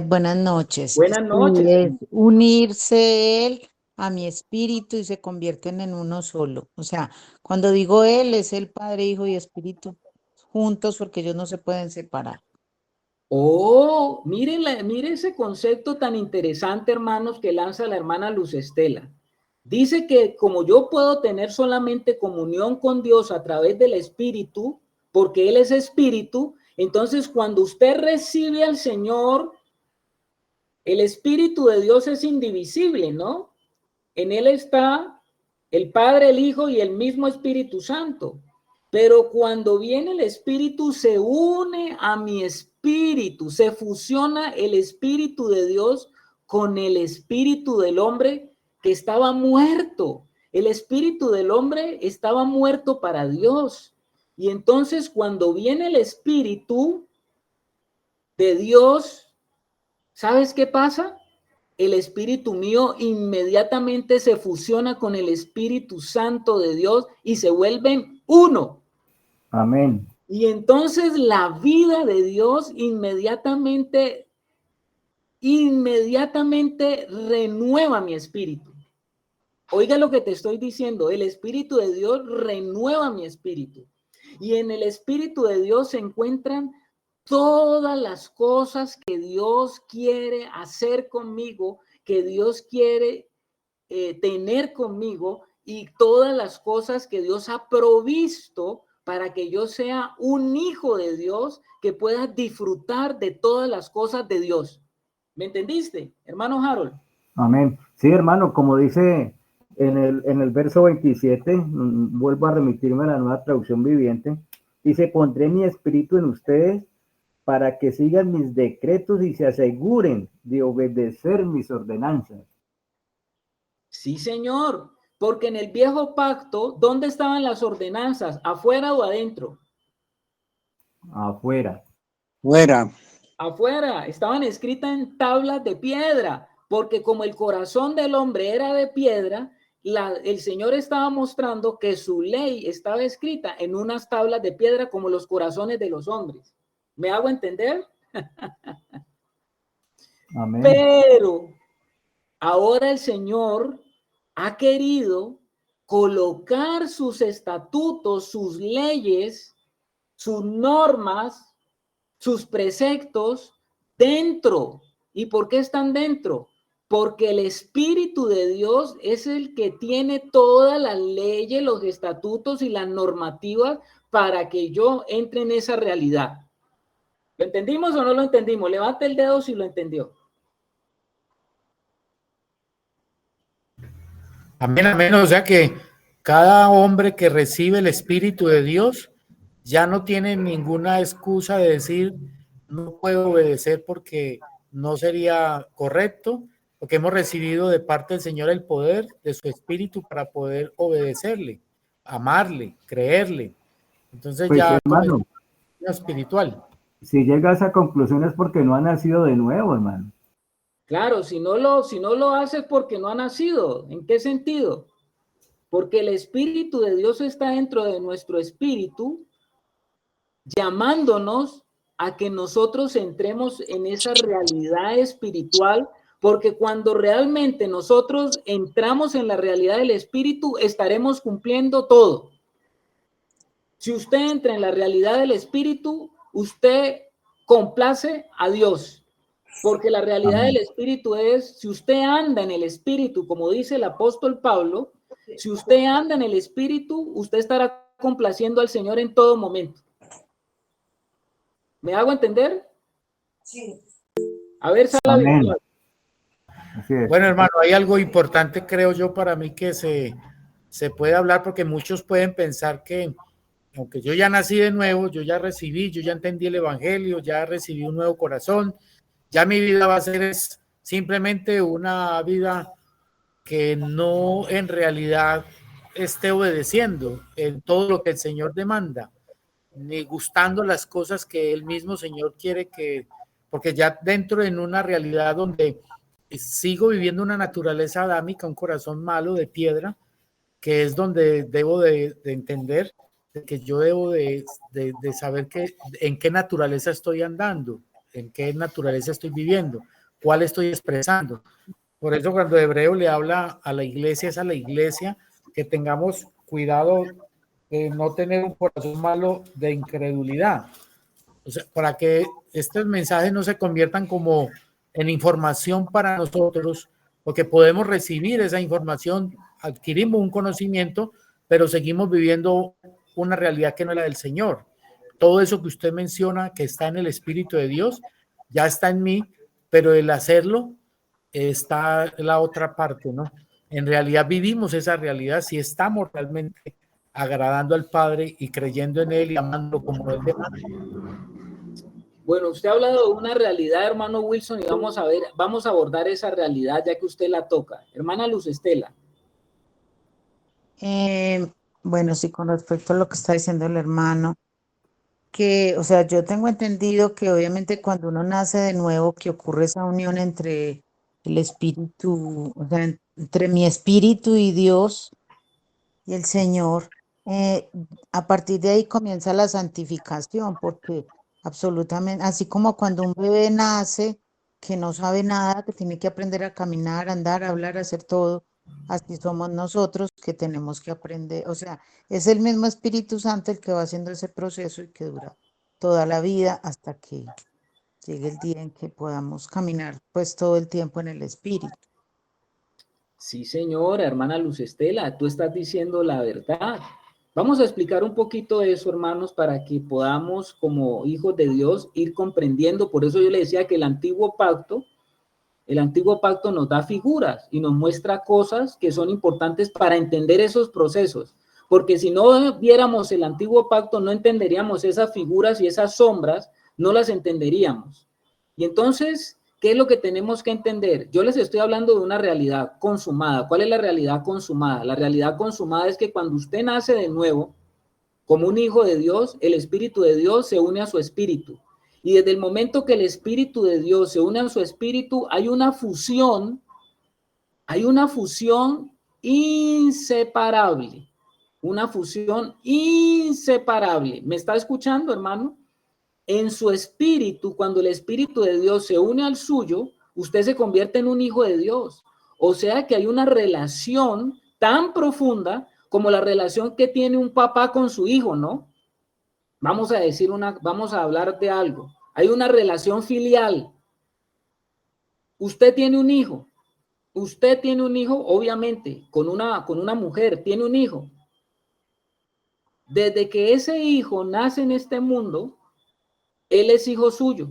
Buenas noches. Buenas noches. Y es unirse Él a mi espíritu y se convierten en uno solo. O sea, cuando digo Él, es el Padre, Hijo y Espíritu juntos porque ellos no se pueden separar. Oh, miren, miren ese concepto tan interesante, hermanos, que lanza la hermana Luz Estela. Dice que como yo puedo tener solamente comunión con Dios a través del Espíritu, porque Él es Espíritu, entonces cuando usted recibe al Señor, el Espíritu de Dios es indivisible, ¿no? En Él está el Padre, el Hijo y el mismo Espíritu Santo. Pero cuando viene el Espíritu, se une a mi espíritu, se fusiona el Espíritu de Dios con el espíritu del hombre que estaba muerto. El espíritu del hombre estaba muerto para Dios. Y entonces cuando viene el Espíritu de Dios, ¿sabes qué pasa? El espíritu mío inmediatamente se fusiona con el Espíritu Santo de Dios y se vuelven uno. Amén. Y entonces la vida de Dios inmediatamente renueva mi espíritu. Oiga lo que te estoy diciendo, el Espíritu de Dios renueva mi espíritu. Y en el Espíritu de Dios se encuentran todas las cosas que Dios quiere hacer conmigo, que Dios quiere tener conmigo y todas las cosas que Dios ha provisto para que yo sea un hijo de Dios que pueda disfrutar de todas las cosas de Dios. ¿Me entendiste, hermano Harold? Amén. Sí, hermano, como dice en el verso 27, vuelvo a remitirme a la Nueva Traducción Viviente, dice, pondré mi espíritu en ustedes para que sigan mis decretos y se aseguren de obedecer mis ordenanzas. Sí, Señor. Porque en el viejo pacto, ¿dónde estaban las ordenanzas? ¿Afuera o adentro? Afuera. Fuera. Afuera, estaban escritas en tablas de piedra, porque como el corazón del hombre era de piedra, el Señor estaba mostrando que su ley estaba escrita en unas tablas de piedra como los corazones de los hombres. ¿Me hago entender? Amén. Pero ahora el Señor ha querido colocar sus estatutos, sus leyes, sus normas, sus preceptos dentro. ¿Y por qué están dentro? Porque el Espíritu de Dios es el que tiene todas las leyes, los estatutos y las normativas para que yo entre en esa realidad. ¿Lo entendimos o no lo entendimos? Levante el dedo si lo entendió. Amén, amén. O sea que cada hombre que recibe el Espíritu de Dios ya no tiene ninguna excusa de decir no puedo obedecer porque no sería correcto, porque hemos recibido de parte del Señor el poder de su Espíritu para poder obedecerle, amarle, creerle. Entonces Pues, ya hermano, espiritual. si llega a esa conclusión es porque no ha nacido de nuevo, hermano. Claro, si no lo haces porque no ha nacido. ¿En qué sentido? Porque el Espíritu de Dios está dentro de nuestro espíritu, llamándonos a que nosotros entremos en esa realidad espiritual, porque cuando realmente nosotros entramos en la realidad del espíritu, estaremos cumpliendo todo. Si usted entra en la realidad del espíritu, usted complace a Dios. Porque la realidad Amén. del Espíritu es, si usted anda en el Espíritu, como dice el apóstol Pablo, si usted anda en el Espíritu, usted estará complaciendo al Señor en todo momento. ¿Me hago entender? Sí. A ver, sala Amén. virtual. Así es. Bueno, hermano, hay algo importante, creo yo, para mí que se puede hablar, porque muchos pueden pensar que, aunque yo ya nací de nuevo, yo ya recibí, yo ya entendí el Evangelio, ya recibí un nuevo corazón, ya mi vida va a ser simplemente una vida que no en realidad esté obedeciendo en todo lo que el Señor demanda, ni gustando las cosas que el mismo Señor quiere que, porque ya dentro en una realidad donde sigo viviendo una naturaleza adámica, un corazón malo de piedra, que es donde debo de entender que yo debo de saber en qué naturaleza estoy andando, en qué naturaleza estoy viviendo, cuál estoy expresando. Por eso cuando Hebreo le habla a la iglesia, es a la iglesia que tengamos cuidado de no tener un corazón malo de incredulidad. O sea, para que estos mensajes no se conviertan como en información para nosotros, porque podemos recibir esa información, adquirimos un conocimiento, pero seguimos viviendo una realidad que no es la del Señor. Todo eso que usted menciona, que está en el Espíritu de Dios, ya está en mí, pero el hacerlo está la otra parte, ¿no? En realidad vivimos esa realidad si estamos realmente agradando al Padre y creyendo en Él y amándolo como Él demanda. Bueno, usted ha hablado de una realidad, hermano Wilson, y vamos a abordar esa realidad ya que usted la toca. Hermana Luz Estela. Bueno, sí, con respecto a lo que está diciendo el hermano, que, o sea, yo tengo entendido que obviamente cuando uno nace de nuevo, que ocurre esa unión entre el espíritu, o sea, entre mi espíritu y Dios y el Señor, a partir de ahí comienza la santificación, porque absolutamente, así como cuando un bebé nace, que no sabe nada, que tiene que aprender a caminar, andar, hablar, hacer todo, así somos nosotros que tenemos que aprender, o sea, es el mismo Espíritu Santo el que va haciendo ese proceso y que dura toda la vida hasta que llegue el día en que podamos caminar pues todo el tiempo en el Espíritu. Sí, señora, hermana Luz Estela, tú estás diciendo la verdad. Vamos a explicar un poquito eso, hermanos, para que podamos, como hijos de Dios, ir comprendiendo. Por eso yo le decía que el antiguo pacto nos da figuras y nos muestra cosas que son importantes para entender esos procesos. Porque si no viéramos el antiguo pacto, no entenderíamos esas figuras y esas sombras, no las entenderíamos. Y entonces, ¿qué es lo que tenemos que entender? Yo les estoy hablando de una realidad consumada. ¿Cuál es la realidad consumada? La realidad consumada es que cuando usted nace de nuevo, como un hijo de Dios, el Espíritu de Dios se une a su espíritu. Y desde el momento que el Espíritu de Dios se une a su espíritu, hay una fusión inseparable. Una fusión inseparable. ¿Me está escuchando, hermano? En su espíritu, cuando el Espíritu de Dios se une al suyo, usted se convierte en un hijo de Dios. O sea que hay una relación tan profunda como la relación que tiene un papá con su hijo, ¿no? Vamos a hablar de algo. Hay una relación filial. Usted tiene un hijo, obviamente, con una mujer, tiene un hijo. Desde que ese hijo nace en este mundo, él es hijo suyo.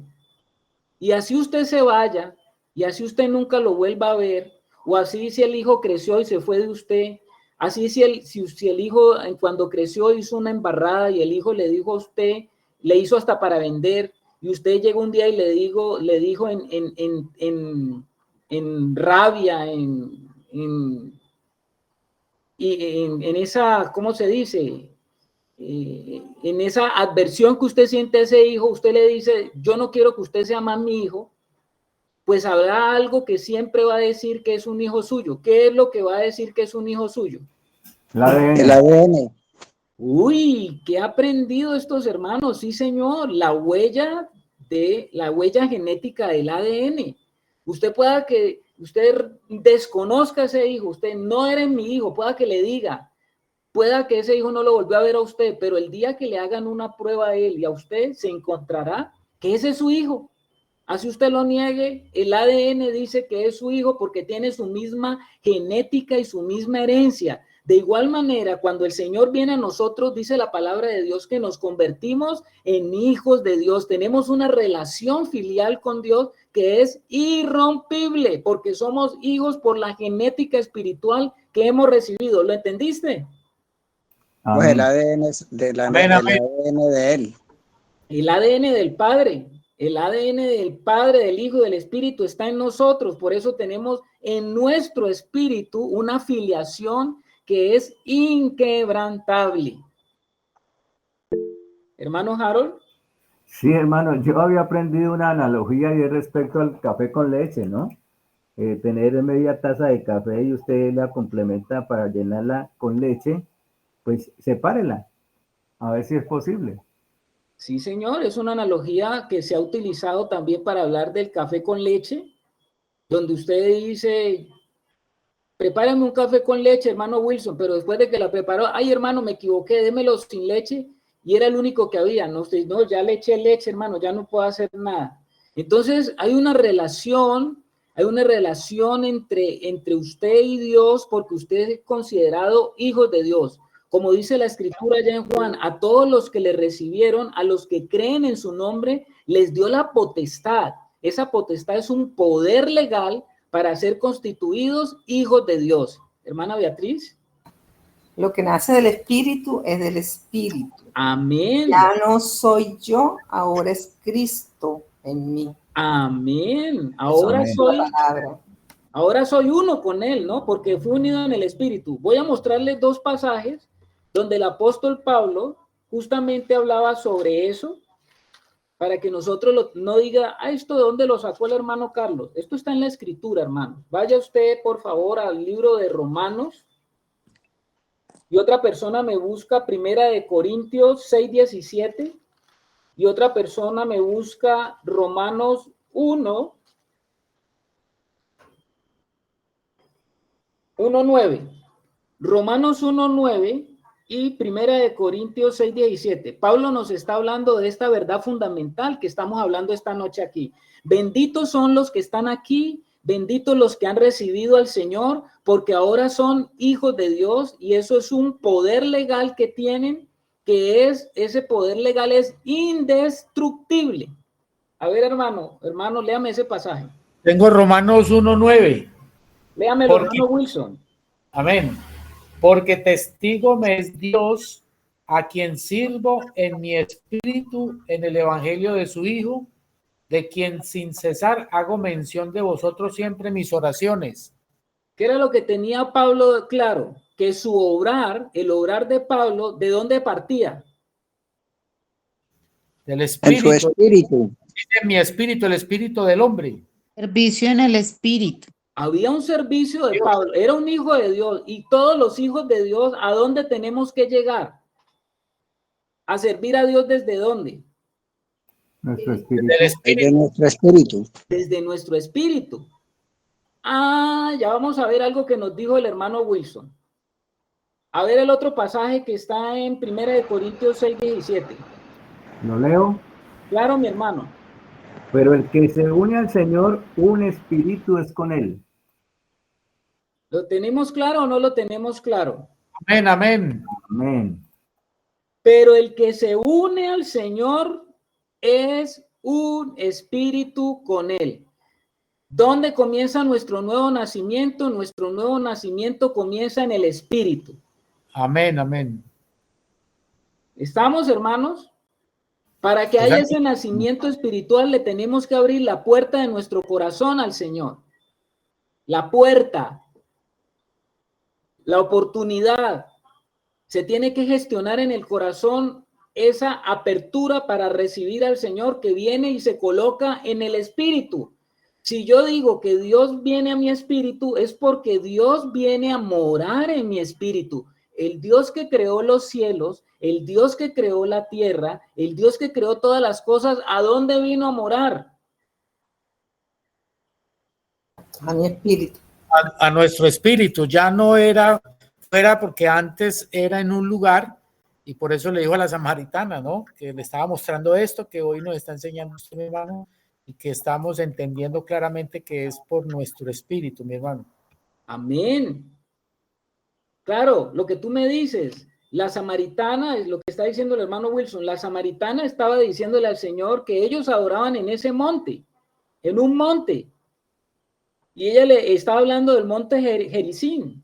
Y así usted se vaya, y así usted nunca lo vuelva a ver, o así si el hijo creció y se fue de usted, así si el hijo cuando creció hizo una embarrada y el hijo le dijo a usted, le hizo hasta para vender, y usted llegó un día y le dijo en rabia, en esa, ¿cómo se dice? En esa adversión que usted siente a ese hijo, usted le dice, yo no quiero que usted sea más mi hijo, pues habrá algo que siempre va a decir que es un hijo suyo. ¿Qué es lo que va a decir que es un hijo suyo? El ADN. Uy, ¿qué ha aprendido estos hermanos? Sí, señor, la huella genética del ADN. Usted pueda que usted desconozca a ese hijo, usted no eres mi hijo, pueda que le diga, pueda que ese hijo no lo volvió a ver a usted, pero el día que le hagan una prueba a él y a usted, se encontrará que ese es su hijo. Así usted lo niegue, el ADN dice que es su hijo porque tiene su misma genética y su misma herencia. De igual manera, cuando el Señor viene a nosotros, dice la palabra de Dios que nos convertimos en hijos de Dios. Tenemos una relación filial con Dios que es irrompible porque somos hijos por la genética espiritual que hemos recibido. ¿Lo entendiste? Pues el ADN es ADN de él. El ADN del Padre. El ADN del Padre, del Hijo y del Espíritu está en nosotros. Por eso tenemos en nuestro espíritu una filiación que es inquebrantable. Hermano Harold. Sí, hermano, yo había aprendido una analogía y es respecto al café con leche, ¿no? Tener media taza de café y usted la complementa para llenarla con leche, pues sepárela, a ver si es posible. Sí, señor, es una analogía que se ha utilizado también para hablar del café con leche, donde usted dice, prepárame un café con leche, hermano Wilson, pero después de que la preparó, ay, hermano, me equivoqué, démelo sin leche, y era el único que había, no, ya le eché leche, hermano, ya no puedo hacer nada. Entonces, hay una relación entre usted y Dios, porque usted es considerado hijo de Dios. Como dice la escritura allá en Juan, a todos los que le recibieron, a los que creen en su nombre, les dio la potestad. Esa potestad es un poder legal para ser constituidos hijos de Dios. Hermana Beatriz. Lo que nace del Espíritu es del Espíritu. Amén. Ya no soy yo, ahora es Cristo en mí. Amén. Ahora soy uno con él, ¿no? Porque fue unido en el Espíritu. Voy a mostrarles dos pasajes donde el apóstol Pablo justamente hablaba sobre eso, para que nosotros no diga, ¿esto de dónde lo sacó el hermano Carlos? Esto está en la escritura, hermano. Vaya usted, por favor, al libro de Romanos, y otra persona me busca Primera de Corintios 6:17, y otra persona me busca Romanos 1:9. Romanos 1:9 y Primera de Corintios 6:17. Pablo nos está hablando de esta verdad fundamental que estamos hablando esta noche aquí. Benditos son los que están aquí, benditos los que han recibido al Señor, porque ahora son hijos de Dios, y eso es un poder legal que tienen, ese poder legal es indestructible. A ver, hermano, léame ese pasaje. Tengo Romanos 1:9. Léamelo, hermano Wilson. Amén. Porque testigo me es Dios, a quien sirvo en mi espíritu en el evangelio de su Hijo, de quien sin cesar hago mención de vosotros siempre en mis oraciones. ¿Qué era lo que tenía Pablo claro? Que su obrar, el obrar de Pablo, ¿de dónde partía? Del En su espíritu. espíritu. Dice mi espíritu, el espíritu del hombre. Servicio en el espíritu. Había un servicio de Pablo, era un hijo de Dios, y todos los hijos de Dios, ¿a dónde tenemos que llegar? ¿A servir a Dios desde dónde? Nuestro espíritu. Del espíritu. De nuestro espíritu. Desde nuestro espíritu. Ah, ya vamos a ver algo que nos dijo el hermano Wilson. A ver el otro pasaje que está en 1 Corintios 6:17. ¿Lo leo? Claro, mi hermano. Pero el que se une al Señor, un espíritu es con él. ¿Lo tenemos claro o no lo tenemos claro? Amén, amén. Amén. Pero el que se une al Señor es un espíritu con él. ¿Dónde comienza nuestro nuevo nacimiento? Nuestro nuevo nacimiento comienza en el espíritu. Amén, amén. ¿Estamos, hermanos? Para que haya ese nacimiento espiritual le tenemos que abrir la puerta de nuestro corazón al Señor. La puerta, la oportunidad. Se tiene que gestionar en el corazón esa apertura para recibir al Señor que viene y se coloca en el espíritu. Si yo digo que Dios viene a mi espíritu, es porque Dios viene a morar en mi espíritu. El Dios que creó los cielos, el Dios que creó la tierra, el Dios que creó todas las cosas, ¿a dónde vino a morar? A mi espíritu. A nuestro espíritu. Ya no era fuera, porque antes era en un lugar, y por eso le dijo a la samaritana, ¿no? Que le estaba mostrando esto, que hoy nos está enseñando usted, mi hermano, y que estamos entendiendo claramente que es por nuestro espíritu, mi hermano. Amén. Claro, lo que tú me dices, la samaritana, es lo que está diciendo el hermano Wilson, la samaritana estaba diciéndole al Señor que ellos adoraban en ese monte, en un monte, y ella le estaba hablando del monte Gerizim,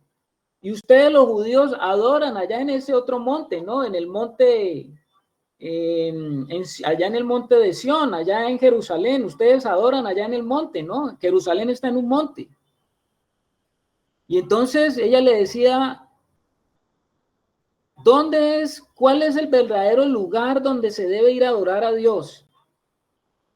y ustedes los judíos adoran allá en ese otro monte, ¿no? En el monte, allá en el monte de Sión, allá en Jerusalén, ustedes adoran allá en el monte, ¿no? Jerusalén está en un monte. Y entonces ella le decía, ¿cuál es el verdadero lugar donde se debe ir a adorar a Dios?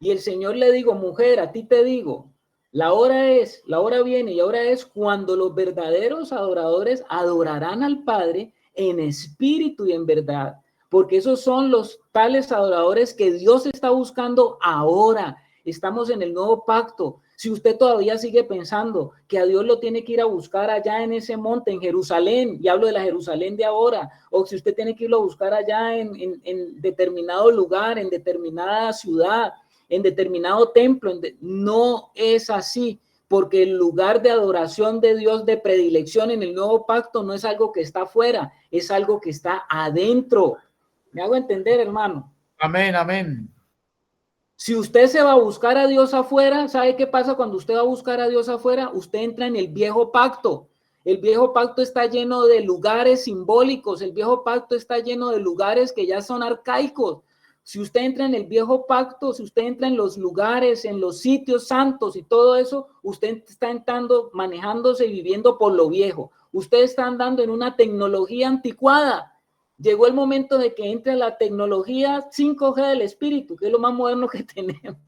Y el Señor le dijo, mujer, a ti te digo, la hora viene y ahora es cuando los verdaderos adoradores adorarán al Padre en espíritu y en verdad, porque esos son los tales adoradores que Dios está buscando ahora. Estamos en el nuevo pacto. Si usted todavía sigue pensando que a Dios lo tiene que ir a buscar allá en ese monte, en Jerusalén, y hablo de la Jerusalén de ahora, o si usted tiene que irlo a buscar allá en determinado lugar, en determinada ciudad, en determinado templo, no es así, porque el lugar de adoración de Dios de predilección en el nuevo pacto no es algo que está afuera, es algo que está adentro. ¿Me hago entender, hermano? Amén, amén. Si usted se va a buscar a Dios afuera, ¿sabe qué pasa cuando usted va a buscar a Dios afuera? Usted entra en el viejo pacto. El viejo pacto está lleno de lugares simbólicos, el viejo pacto está lleno de lugares que ya son arcaicos. Si usted entra en el viejo pacto, si usted entra en los lugares, en los sitios santos y todo eso, usted está entrando, manejándose y viviendo por lo viejo. Usted está andando en una tecnología anticuada. Llegó el momento de que entre la tecnología 5G del espíritu, que es lo más moderno que tenemos.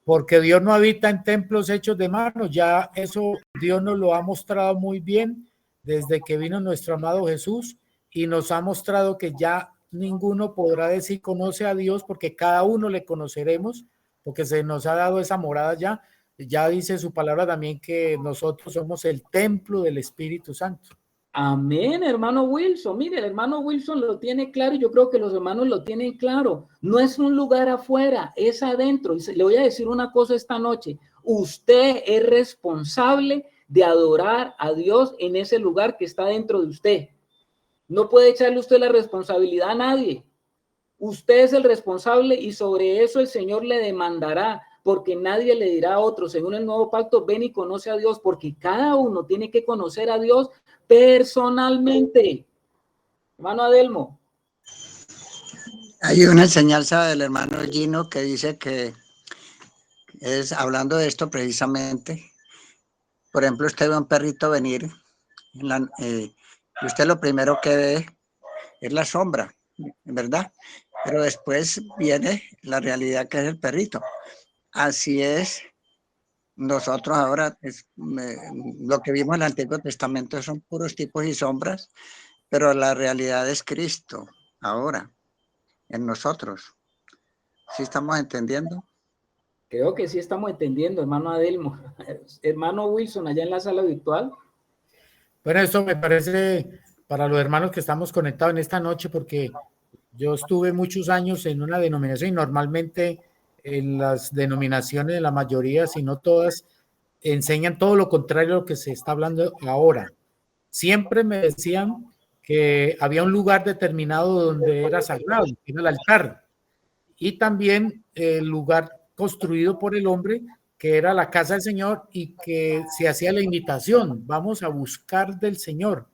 Porque Dios no habita en templos hechos de manos, ya eso Dios nos lo ha mostrado muy bien desde que vino nuestro amado Jesús y nos ha mostrado que ya ninguno podrá decir conoce a Dios, porque cada uno le conoceremos, porque se nos ha dado esa morada ya. Ya dice su palabra también que nosotros somos el templo del Espíritu Santo. Amén, hermano Wilson. Mire, el hermano Wilson lo tiene claro y yo creo que los hermanos lo tienen claro. No es un lugar afuera, es adentro. Y le voy a decir una cosa esta noche. Usted es responsable de adorar a Dios en ese lugar que está dentro de usted. No puede echarle usted la responsabilidad a nadie. Usted es el responsable y sobre eso el Señor le demandará, porque nadie le dirá a otro, según el nuevo pacto, ven y conoce a Dios, porque cada uno tiene que conocer a Dios personalmente. Hermano Adelmo. Hay una enseñanza del hermano Gino que dice que es hablando de esto precisamente. Por ejemplo, usted ve a un perrito venir y usted lo primero que ve es la sombra, ¿verdad? Pero después viene la realidad que es el perrito. Así es, nosotros ahora, lo que vimos en el Antiguo Testamento son puros tipos y sombras, pero la realidad es Cristo, ahora, en nosotros. ¿Sí estamos entendiendo? Creo que sí estamos entendiendo, hermano Adelmo. Hermano Wilson, allá en la sala virtual. Bueno, eso me parece para los hermanos que estamos conectados en esta noche, porque yo estuve muchos años en una denominación y normalmente en las denominaciones, la mayoría, si no todas, enseñan todo lo contrario a lo que se está hablando ahora. Siempre me decían que había un lugar determinado donde era sagrado, que era el altar, y también el lugar construido por el hombre, que era la casa del Señor, y que se hacía la invitación, vamos a buscar del Señor,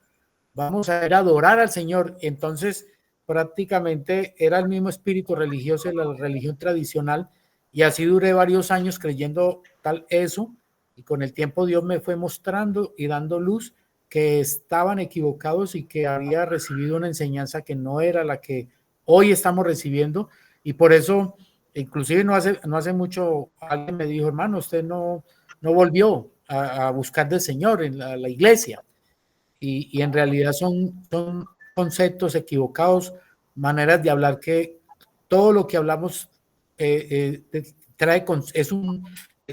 vamos a ir a adorar al Señor. Entonces, prácticamente era el mismo espíritu religioso de la religión tradicional, y así duré varios años creyendo tal eso, y con el tiempo Dios me fue mostrando y dando luz que estaban equivocados y que había recibido una enseñanza que no era la que hoy estamos recibiendo. Y por eso, inclusive no hace mucho, alguien me dijo, hermano, usted no volvió a buscar del Señor en la iglesia. Y en realidad son conceptos equivocados, maneras de hablar que todo lo que hablamos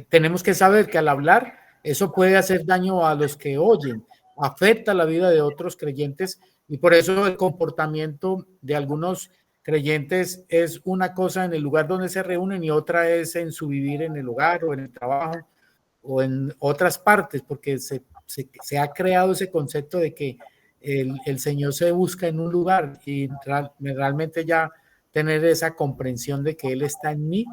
tenemos que saber que al hablar eso puede hacer daño a los que oyen, afecta la vida de otros creyentes, y por eso el comportamiento de algunos creyentes es una cosa en el lugar donde se reúnen y otra es en su vivir en el hogar o en el trabajo o en otras partes, porque se ha creado ese concepto de que el Señor se busca en un lugar, y realmente ya tener esa comprensión de que Él está en mí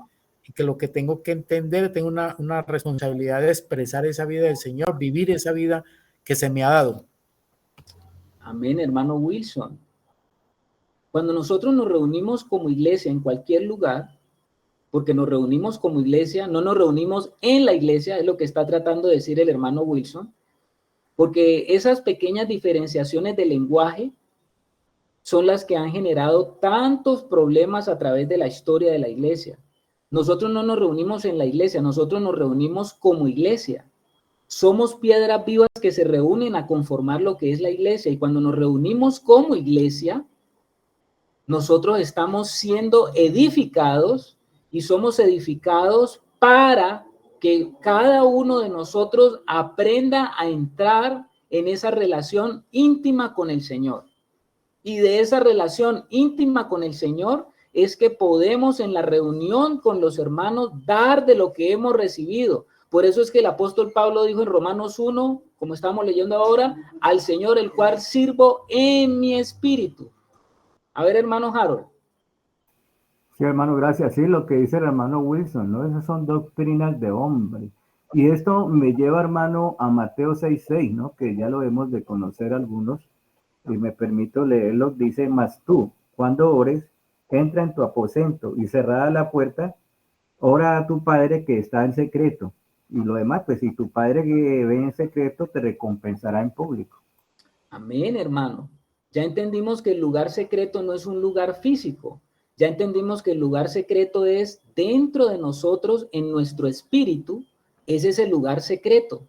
y que lo que tengo que entender, tengo una responsabilidad de expresar esa vida del Señor, vivir esa vida que se me ha dado. Amén, hermano Wilson. Cuando nosotros nos reunimos como iglesia en cualquier lugar, porque nos reunimos como iglesia, no nos reunimos en la iglesia, es lo que está tratando de decir el hermano Wilson, porque esas pequeñas diferenciaciones de lenguaje son las que han generado tantos problemas a través de la historia de la iglesia. Nosotros no nos reunimos en la iglesia, nosotros nos reunimos como iglesia. Somos piedras vivas que se reúnen a conformar lo que es la iglesia, y cuando nos reunimos como iglesia, nosotros estamos siendo edificados y somos edificados para que cada uno de nosotros aprenda a entrar en esa relación íntima con el Señor. Y de esa relación íntima con el Señor es que podemos en la reunión con los hermanos dar de lo que hemos recibido. Por eso es que el apóstol Pablo dijo en Romanos 1, como estamos leyendo ahora, al Señor el cual sirvo en mi espíritu. A ver, hermano Harold. Sí, hermano, gracias. Sí, lo que dice el hermano Wilson, ¿no? Esas son doctrinas de hombre. Y esto me lleva, hermano, a Mateo 6:6, ¿no? Que ya lo hemos de conocer algunos, y me permito leerlo. Dice, mas tú, cuando ores, entra en tu aposento y cerrada la puerta, ora a tu Padre que está en secreto. Y lo demás, pues si tu Padre que ve en secreto, te recompensará en público. Amén, hermano. Ya entendimos que el lugar secreto no es un lugar físico. Ya entendimos que el lugar secreto es dentro de nosotros, en nuestro espíritu. Ese es el lugar secreto.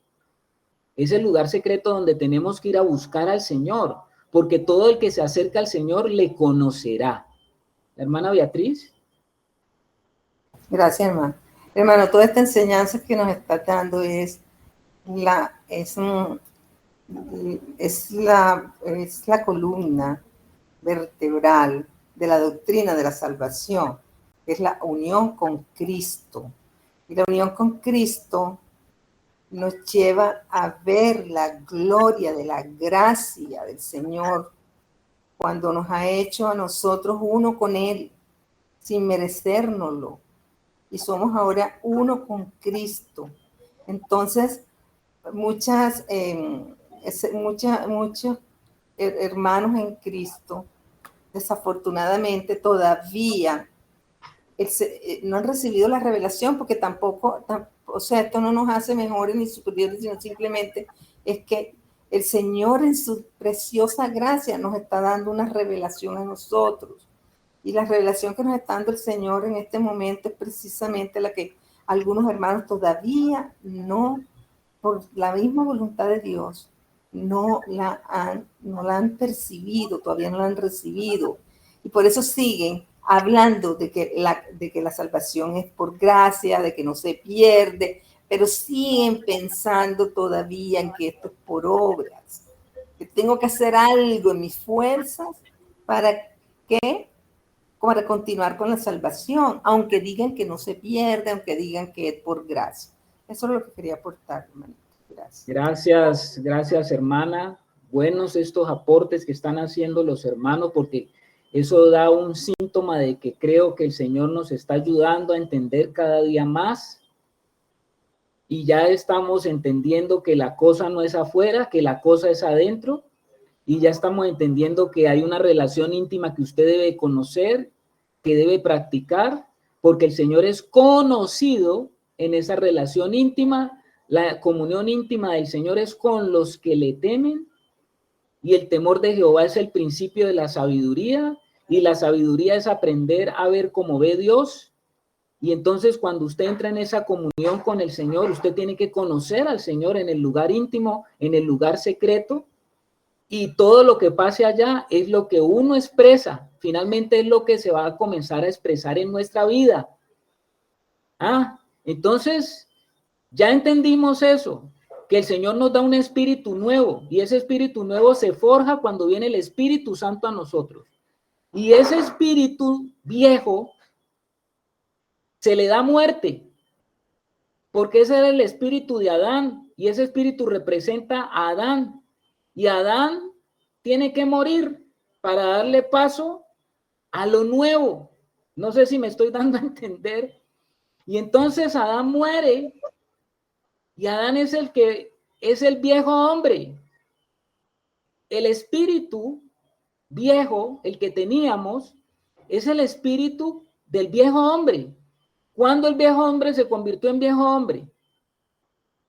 Es el lugar secreto donde tenemos que ir a buscar al Señor, porque todo el que se acerca al Señor le conocerá. Hermana Beatriz. Gracias, hermano. Hermano, toda esta enseñanza que nos está dando es la columna vertebral de la doctrina de la salvación, que es la unión con Cristo. Y la unión con Cristo nos lleva a ver la gloria de la gracia del Señor cuando nos ha hecho a nosotros uno con Él, sin merecérnoslo. Y somos ahora uno con Cristo. Entonces, muchos hermanos en Cristo, desafortunadamente, todavía no han recibido la revelación, porque tampoco, o sea, esto no nos hace mejores ni superiores, sino simplemente es que el Señor en su preciosa gracia nos está dando una revelación a nosotros. Y la revelación que nos está dando el Señor en este momento es precisamente la que algunos hermanos todavía no, por la misma voluntad de Dios, no la han percibido, todavía no la han recibido. Y por eso siguen hablando de que la salvación es por gracia, de que no se pierde, pero siguen pensando todavía en que esto es por obras, que tengo que hacer algo en mis fuerzas para continuar con la salvación, aunque digan que no se pierde, aunque digan que es por gracia. Eso es lo que quería aportar, hermanito. Gracias. Gracias, hermana. Buenos estos aportes que están haciendo los hermanos, porque eso da un síntoma de que creo que el Señor nos está ayudando a entender cada día más, y ya estamos entendiendo que la cosa no es afuera, que la cosa es adentro, y ya estamos entendiendo que hay una relación íntima que usted debe conocer, que debe practicar, porque el Señor es conocido en esa relación íntima. La comunión íntima del Señor es con los que le temen, y el temor de Jehová es el principio de la sabiduría, y la sabiduría es aprender a ver como ve Dios. Y entonces cuando usted entra en esa comunión con el Señor, usted tiene que conocer al Señor en el lugar íntimo, en el lugar secreto, y todo lo que pase allá es lo que uno expresa, finalmente es lo que se va a comenzar a expresar en nuestra vida. Entonces ya entendimos eso, que el Señor nos da un espíritu nuevo, y ese espíritu nuevo se forja cuando viene el Espíritu Santo a nosotros. Y ese espíritu viejo se le da muerte, porque ese era el espíritu de Adán, y ese espíritu representa a Adán, y Adán tiene que morir para darle paso a lo nuevo. No sé si me estoy dando a entender. Y entonces Adán muere, y Adán es el viejo hombre. El espíritu viejo, el que teníamos, es el espíritu del viejo hombre. ¿Cuándo el viejo hombre se convirtió en viejo hombre?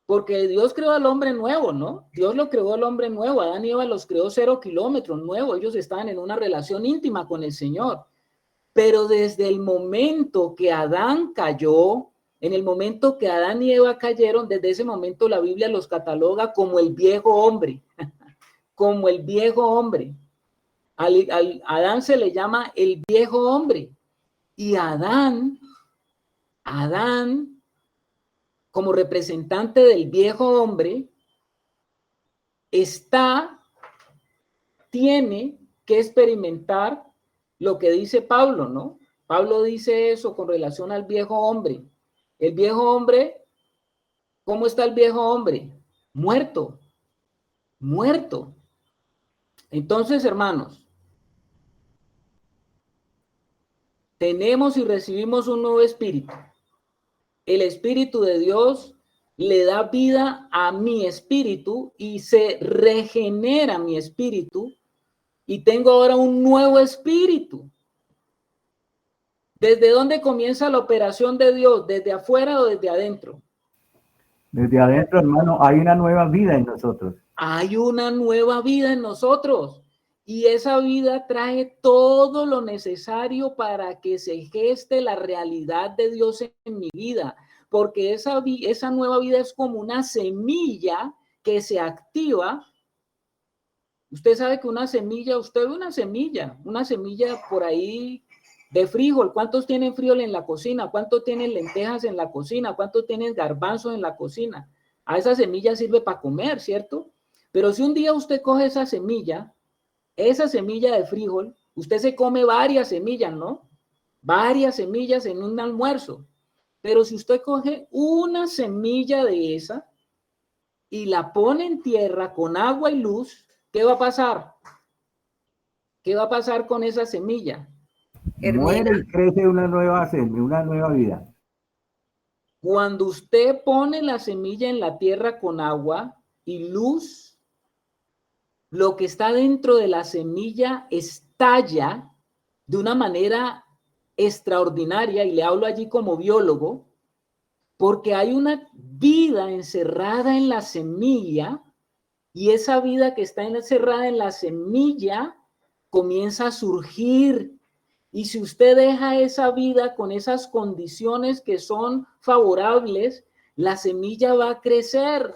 Porque Dios creó al hombre nuevo, ¿no? Dios lo creó al hombre nuevo. Adán y Eva los creó 0 kilómetros nuevo. Ellos estaban en una relación íntima con el Señor. Pero desde el momento que Adán cayó, en el momento que Adán y Eva cayeron, desde ese momento la Biblia los cataloga como el viejo hombre. Como el viejo hombre. Al Adán se le llama el viejo hombre. Y Adán, como representante del viejo hombre, tiene que experimentar lo que dice Pablo, ¿no? Pablo dice eso con relación al viejo hombre. El viejo hombre, ¿cómo está el viejo hombre? Muerto. Entonces, hermanos, tenemos y recibimos un nuevo espíritu. El Espíritu de Dios le da vida a mi espíritu y se regenera mi espíritu, y tengo ahora un nuevo espíritu. ¿Desde dónde comienza la operación de Dios? ¿Desde afuera o desde adentro? Desde adentro, hermano, hay una nueva vida en nosotros. Hay una nueva vida en nosotros, y esa vida trae todo lo necesario para que se geste la realidad de Dios en mi vida, porque esa nueva vida es como una semilla que se activa. Usted sabe que usted ve una semilla por ahí de frijol. ¿Cuántos tienen frijol en la cocina? ¿Cuántos tienen lentejas en la cocina? ¿Cuántos tienen garbanzos en la cocina? A esa semilla sirve para comer, ¿cierto? Pero si un día usted coge esa semilla de frijol, usted se come varias semillas, ¿no? Varias semillas en un almuerzo. Pero si usted coge una semilla de esa y la pone en tierra con agua y luz, ¿qué va a pasar? ¿Qué va a pasar con esa semilla? Muere y crece una nueva vida. Cuando usted pone la semilla en la tierra con agua y luz, lo que está dentro de la semilla estalla de una manera extraordinaria, y le hablo allí como biólogo, porque hay una vida encerrada en la semilla, y esa vida que está encerrada en la semilla comienza a surgir. Y si usted deja esa vida con esas condiciones que son favorables, la semilla va a crecer.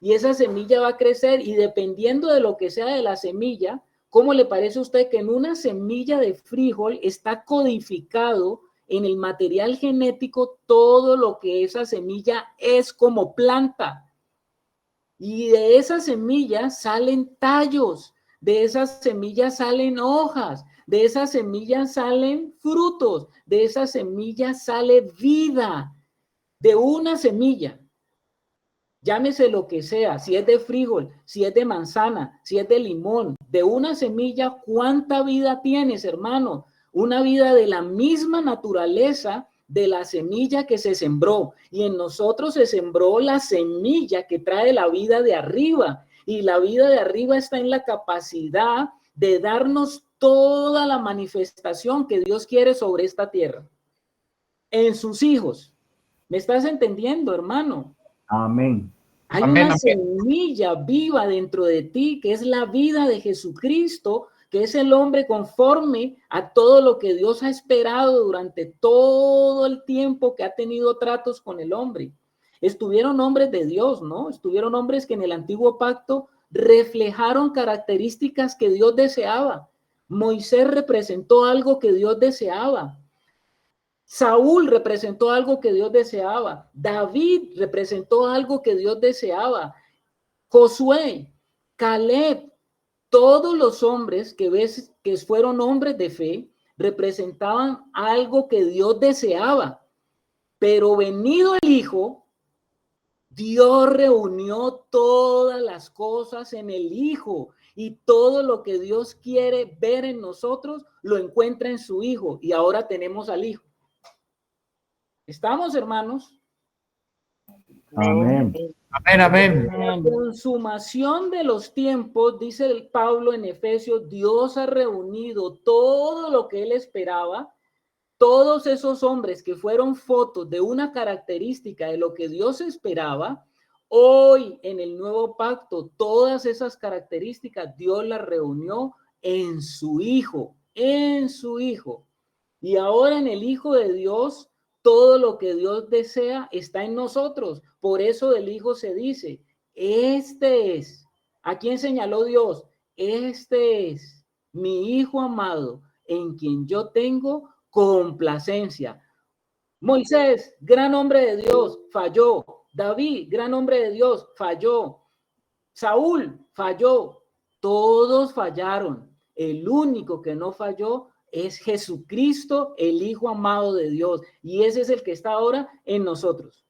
Y esa semilla va a crecer, y dependiendo de lo que sea de la semilla, ¿cómo le parece a usted que en una semilla de frijol está codificado en el material genético todo lo que esa semilla es como planta? Y de esas semillas salen tallos, de esas semillas salen hojas, de esas semillas salen frutos, de esas semillas sale vida. De una semilla, llámese lo que sea, si es de frijol, si es de manzana, si es de limón, de una semilla, ¿cuánta vida tienes, hermano? Una vida de la misma naturaleza de la semilla que se sembró. Y en nosotros se sembró la semilla que trae la vida de arriba. Y la vida de arriba está en la capacidad de darnos toda la manifestación que Dios quiere sobre esta tierra. En sus hijos. ¿Me estás entendiendo, hermano? Amén. Hay Amén, una amén. semilla viva dentro de ti, que es la vida de Jesucristo, que es el hombre conforme a todo lo que Dios ha esperado durante todo el tiempo que ha tenido tratos con el hombre. Estuvieron hombres de Dios, ¿no? Estuvieron hombres que en el antiguo pacto reflejaron características que Dios deseaba. Moisés representó algo que Dios deseaba. Saúl representó algo que Dios deseaba. David representó algo que Dios deseaba. Josué, Caleb, todos los hombres que ves que fueron hombres de fe representaban algo que Dios deseaba. Pero venido el Hijo, Dios reunió todas las cosas en el Hijo, y todo lo que Dios quiere ver en nosotros lo encuentra en su Hijo, y ahora tenemos al Hijo. ¿Estamos, hermanos? Amén. Amén, amén. La consumación de los tiempos, dice el Pablo en Efesios, Dios ha reunido todo lo que él esperaba. Todos esos hombres que fueron fotos de una característica de lo que Dios esperaba, hoy en el nuevo pacto, todas esas características Dios las reunió en su Hijo, en su Hijo. Y ahora en el Hijo de Dios, todo lo que Dios desea está en nosotros. Por eso del Hijo se dice, este es, ¿a quién señaló Dios? Este es mi Hijo amado, en quien yo tengo complacencia. Moisés, gran hombre de Dios, falló. David, gran hombre de Dios, falló. Saúl, falló. Todos fallaron. El único que no falló es Jesucristo, el Hijo amado de Dios. Y ese es el que está ahora en nosotros.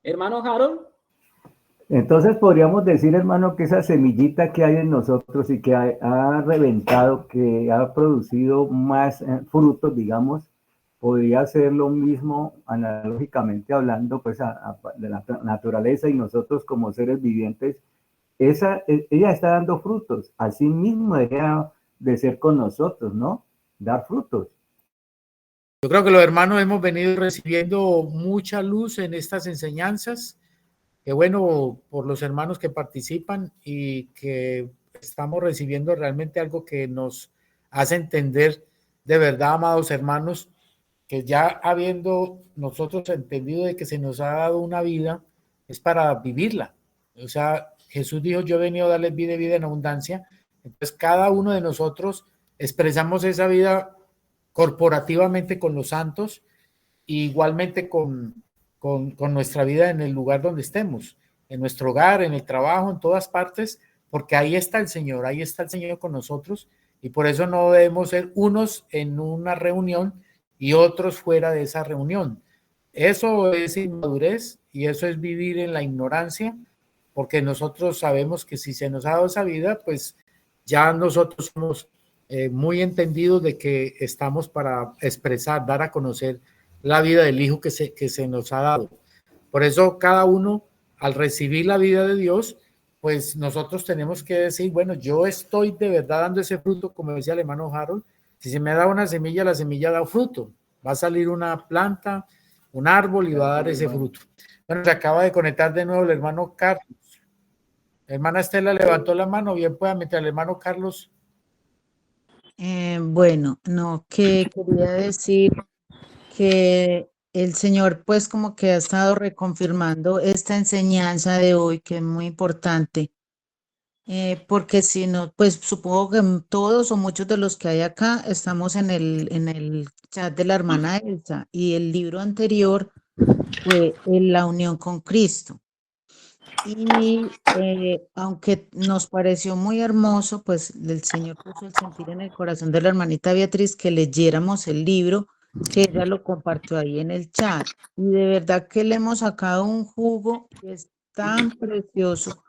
Hermano Harold. Entonces podríamos decir, hermano, que esa semillita que hay en nosotros y que ha reventado, que ha producido más frutos, digamos, podría ser lo mismo, analógicamente hablando, pues de la naturaleza, y nosotros como seres vivientes, ella está dando frutos. Así mismo debería de ser con nosotros, ¿no? Dar frutos. Yo creo que los hermanos hemos venido recibiendo mucha luz en estas enseñanzas. Qué bueno por los hermanos que participan y que estamos recibiendo realmente algo que nos hace entender de verdad, amados hermanos, que ya habiendo nosotros entendido de que se nos ha dado una vida, es para vivirla. O sea, Jesús dijo, yo he venido a darles vida y vida en abundancia. Entonces, cada uno de nosotros expresamos esa vida corporativamente con los santos, e igualmente con nuestra vida en el lugar donde estemos, en nuestro hogar, en el trabajo, en todas partes, porque ahí está el Señor con nosotros, y por eso no debemos ser unos en una reunión y otros fuera de esa reunión. Eso es inmadurez y eso es vivir en la ignorancia, porque nosotros sabemos que si se nos ha dado esa vida, pues ya nosotros somos muy entendidos de que estamos para expresar, dar a conocer la vida del Hijo que se nos ha dado. Por eso cada uno, al recibir la vida de Dios, pues nosotros tenemos que decir, bueno, yo estoy de verdad dando ese fruto, como decía el hermano Harold, Si se me da una semilla, la semilla da fruto. Va a salir una planta, un árbol y va a dar ese fruto. Bueno, se acaba de conectar de nuevo el hermano Carlos. La hermana Estela levantó la mano, bien pueda, mientras el hermano Carlos. Bueno, no, que quería decir que el Señor pues como que ha estado reconfirmando esta enseñanza de hoy que es muy importante, porque si no, pues supongo que todos o muchos de los que hay acá estamos en el chat de la hermana Elsa y el libro anterior fue La unión con Cristo. Y aunque nos pareció muy hermoso, pues el Señor puso el sentir en el corazón de la hermanita Beatriz que leyéramos el libro, que ella lo compartió ahí en el chat. Y de verdad que le hemos sacado un jugo que es tan precioso.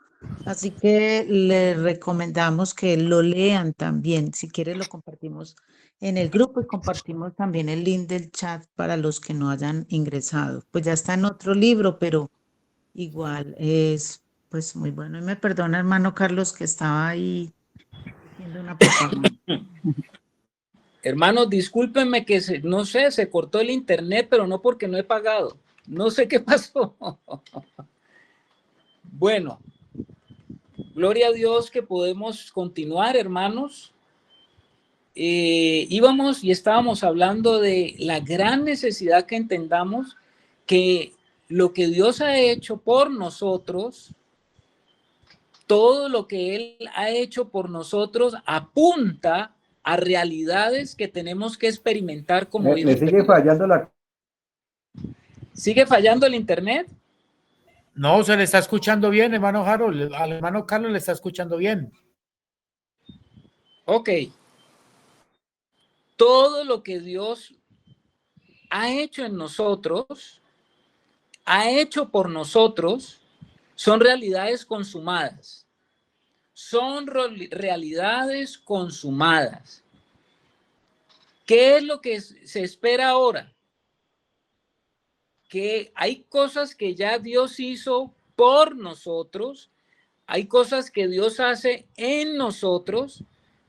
Así que le recomendamos que lo lean también. Si quiere lo compartimos en el grupo y compartimos también el link del chat para los que no hayan ingresado. Pues ya está en otro libro, pero igual es pues muy bueno. Y me perdona, hermano Carlos, que estaba ahí haciendo una propaganda. Hermanos, discúlpenme que no sé, se cortó el internet, pero no porque no he pagado. No sé qué pasó. Bueno, gloria a Dios que podemos continuar, hermanos. Íbamos y estábamos hablando de la gran necesidad que entendamos que lo que Dios ha hecho por nosotros, todo lo que Él ha hecho por nosotros apunta a realidades que tenemos que experimentar como hijos. Me sigue fallando la... ¿Sigue fallando el internet? No, se le está escuchando bien, hermano Harold. Al hermano Carlos le está escuchando bien. Ok. Todo lo que Dios ha hecho en nosotros, ha hecho por nosotros, son realidades consumadas. Son realidades consumadas. ¿Qué es lo que se espera ahora? Que hay cosas que ya Dios hizo por nosotros, hay cosas que Dios hace en nosotros,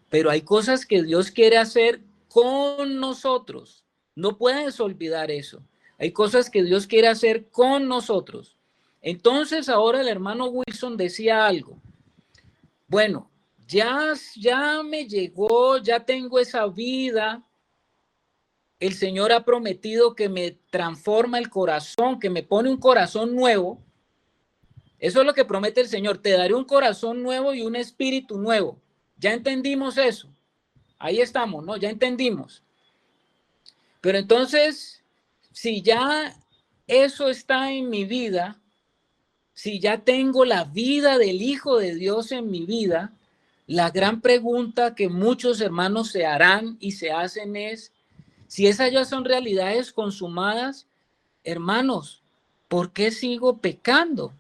pero hay cosas que Dios quiere hacer con nosotros. No puedes olvidar eso. Hay cosas que Dios quiere hacer con nosotros. Entonces ahora el hermano Wilson decía algo. Bueno, ya me llegó, ya tengo esa vida. El Señor ha prometido que me transforma el corazón, que me pone un corazón nuevo. Eso es lo que promete el Señor. Te daré un corazón nuevo y un espíritu nuevo. Ya entendimos eso. Ahí estamos, ¿no? Ya entendimos. Pero entonces, si ya eso está en mi vida, si ya tengo la vida del Hijo de Dios en mi vida, la gran pregunta que muchos hermanos se harán y se hacen es, si esas ya son realidades consumadas, hermanos, ¿por qué sigo pecando?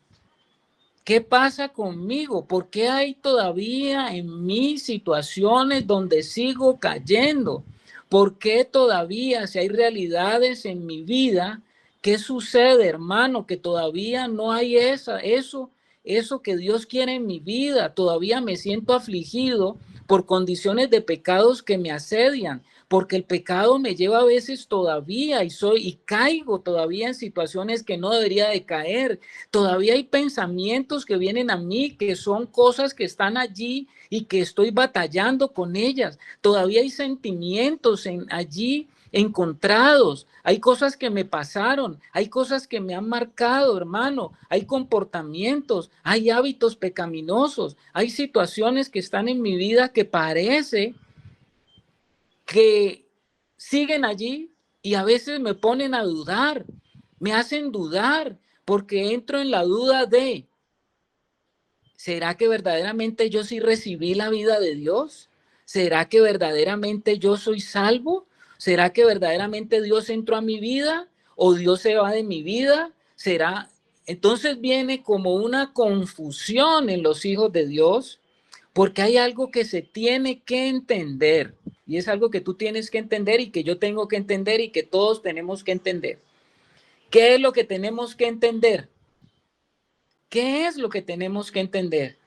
¿Qué pasa conmigo? ¿Por qué hay todavía en mí situaciones donde sigo cayendo? ¿Por qué todavía, si hay realidades en mi vida, qué sucede, hermano? Que todavía no hay eso que Dios quiere en mi vida. Todavía me siento afligido por condiciones de pecados que me asedian, porque el pecado me lleva a veces todavía y caigo todavía en situaciones que no debería de caer. Todavía hay pensamientos que vienen a mí que son cosas que están allí y que estoy batallando con ellas. Todavía hay sentimientos allí encontrados. Hay cosas que me pasaron, hay cosas que me han marcado, hermano. Hay comportamientos, hay hábitos pecaminosos, hay situaciones que están en mi vida que parece que siguen allí y a veces me ponen a dudar, me hacen dudar porque entro en la duda de, ¿será que verdaderamente yo sí recibí la vida de Dios? ¿Será que verdaderamente yo soy salvo? ¿Será que verdaderamente Dios entró a mi vida o Dios se va de mi vida? ¿Será? Entonces viene como una confusión en los hijos de Dios porque hay algo que se tiene que entender y es algo que tú tienes que entender y que yo tengo que entender y que todos tenemos que entender. ¿Qué es lo que tenemos que entender? ¿Qué es lo que tenemos que entender?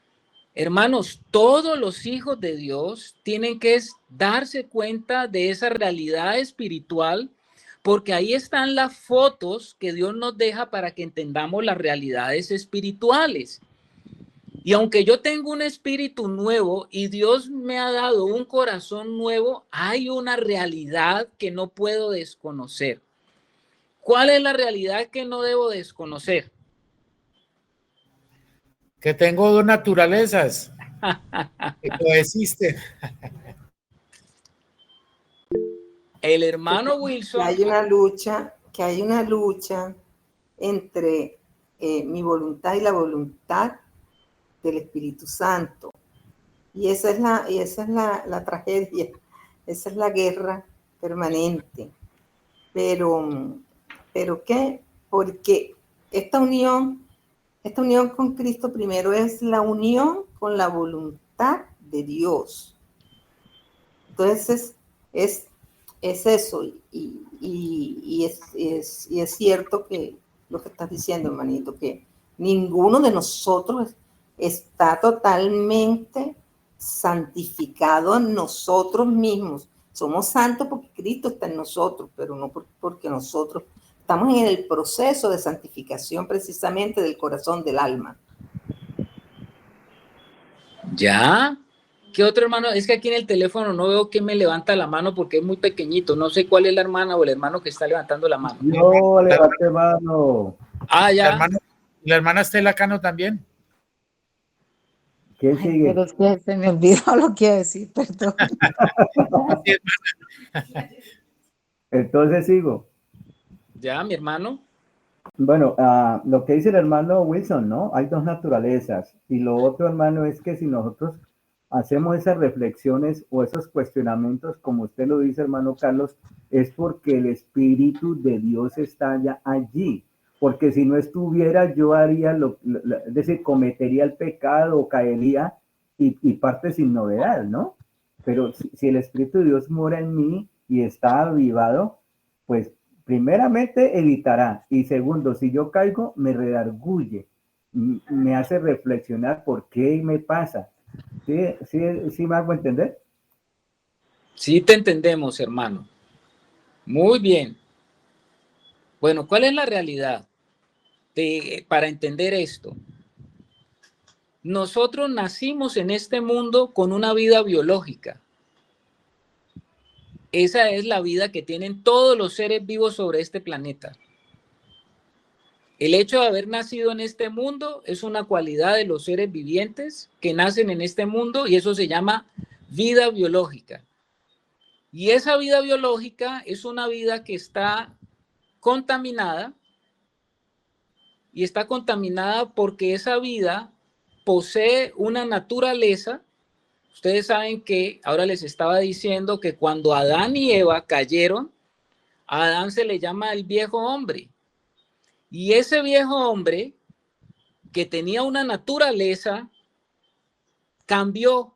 Hermanos, todos los hijos de Dios tienen que darse cuenta de esa realidad espiritual, porque ahí están las fotos que Dios nos deja para que entendamos las realidades espirituales. Y aunque yo tengo un espíritu nuevo y Dios me ha dado un corazón nuevo, hay una realidad que no puedo desconocer. ¿Cuál es la realidad que no debo desconocer? Que tengo dos naturalezas. Que coexisten. El hermano Wilson. Que hay una lucha entre mi voluntad y la voluntad del Espíritu Santo. Y esa es la tragedia, esa es la guerra permanente. Pero ¿qué? Porque esta unión con Cristo primero es la unión con la voluntad de Dios. Entonces es eso, y es cierto que lo que estás diciendo, hermanito, que ninguno de nosotros está totalmente santificado en nosotros mismos. Somos santos porque Cristo está en nosotros, pero no porque nosotros estamos en el proceso de santificación precisamente del corazón, del alma. ¿Ya? ¿Qué otro hermano? Es que aquí en el teléfono no veo quién me levanta la mano porque es muy pequeñito. No sé cuál es la hermana o el hermano que está levantando la mano. Yo levanté mano. Ah, ya. La hermana Estela Cano también. ¿Quién sigue? Pero es que se me olvidó lo que iba a decir, perdón. Entonces sigo. Ya, mi hermano. Bueno, lo que dice el hermano Wilson, ¿no? Hay dos naturalezas. Y lo otro, hermano, es que si nosotros hacemos esas reflexiones o esos cuestionamientos, como usted lo dice, hermano Carlos, es porque el Espíritu de Dios está ya allí. Porque si no estuviera, yo haría, es decir, cometería el pecado o caería y parte sin novedad, ¿no? Pero si el Espíritu de Dios mora en mí y está avivado, pues primeramente evitará, y segundo, si yo caigo, me redarguye, me hace reflexionar por qué me pasa. ¿Sí me hago entender? Sí te entendemos, hermano. Muy bien. Bueno, ¿cuál es la realidad para entender esto? Nosotros nacimos en este mundo con una vida biológica. Esa es la vida que tienen todos los seres vivos sobre este planeta. El hecho de haber nacido en este mundo es una cualidad de los seres vivientes que nacen en este mundo y eso se llama vida biológica. Y esa vida biológica es una vida que está contaminada y está contaminada porque esa vida posee una naturaleza. Ustedes saben que ahora les estaba diciendo que cuando Adán y Eva cayeron, a Adán se le llama el viejo hombre. Y ese viejo hombre que tenía una naturaleza cambió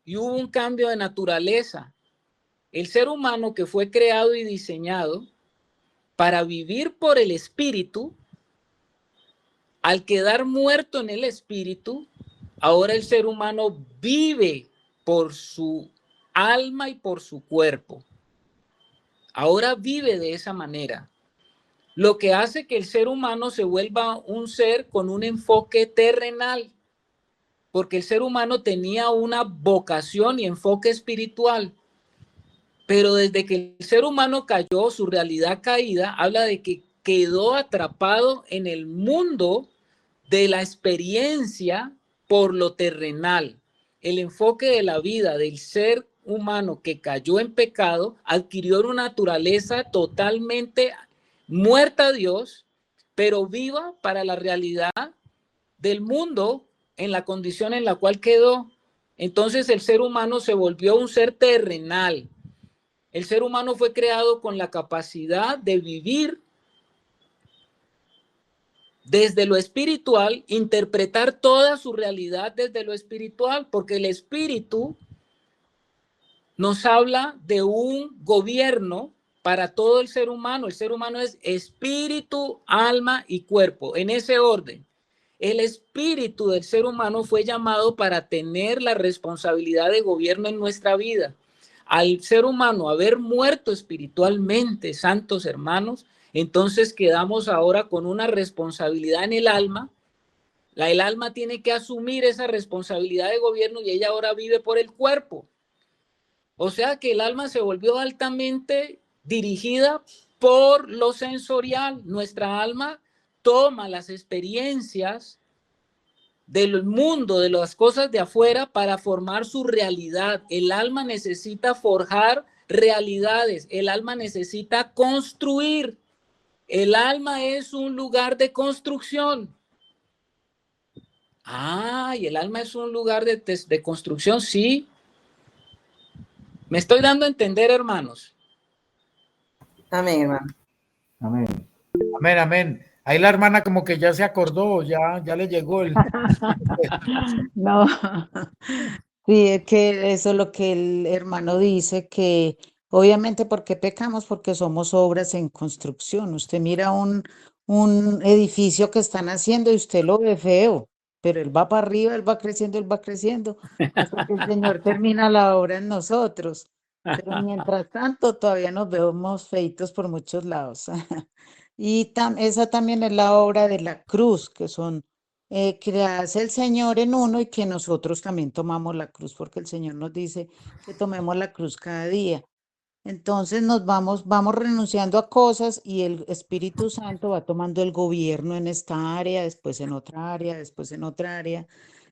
y hubo un cambio de naturaleza. El ser humano que fue creado y diseñado para vivir por el espíritu, al quedar muerto en el espíritu, ahora el ser humano vive por su alma y por su cuerpo. Ahora vive de esa manera. Lo que hace que el ser humano se vuelva un ser con un enfoque terrenal, porque el ser humano tenía una vocación y enfoque espiritual. Pero desde que el ser humano cayó, su realidad caída, habla de que quedó atrapado en el mundo de la experiencia por lo terrenal. El enfoque de la vida del ser humano que cayó en pecado adquirió una naturaleza totalmente muerta a Dios, pero viva para la realidad del mundo en la condición en la cual quedó. Entonces el ser humano se volvió un ser terrenal. El ser humano fue creado con la capacidad de vivir desde lo espiritual, interpretar toda su realidad desde lo espiritual, porque el espíritu nos habla de un gobierno para todo el ser humano. El ser humano es espíritu, alma y cuerpo, en ese orden. el espíritu del ser humano fue llamado para tener la responsabilidad de gobierno en nuestra vida. Al ser humano haber muerto espiritualmente, santos hermanos, entonces quedamos ahora con una responsabilidad en el alma. El alma tiene que asumir esa responsabilidad de gobierno y ella ahora vive por el cuerpo. O sea que el alma se volvió altamente dirigida por lo sensorial. Nuestra alma toma las experiencias del mundo, de las cosas de afuera para formar su realidad. El alma necesita forjar realidades. El alma necesita construir. El alma es un lugar de construcción. Y el alma es un lugar de construcción, sí. Me estoy dando a entender, hermanos. Amén, hermano. Amén. Amén, amén. Ahí la hermana como que ya se acordó, ya le llegó el... No, sí, es que eso es lo que el hermano dice, que obviamente porque pecamos, porque somos obras en construcción. Usted mira un edificio que están haciendo y usted lo ve feo, pero él va para arriba, él va creciendo, hasta que el Señor termina la obra en nosotros. Pero mientras tanto, todavía nos vemos feitos por muchos lados. Y esa también es la obra de la cruz, que son que hace el Señor en uno y que nosotros también tomamos la cruz, porque el Señor nos dice que tomemos la cruz cada día. Entonces vamos renunciando a cosas y el Espíritu Santo va tomando el gobierno en esta área, después en otra área, después en otra área.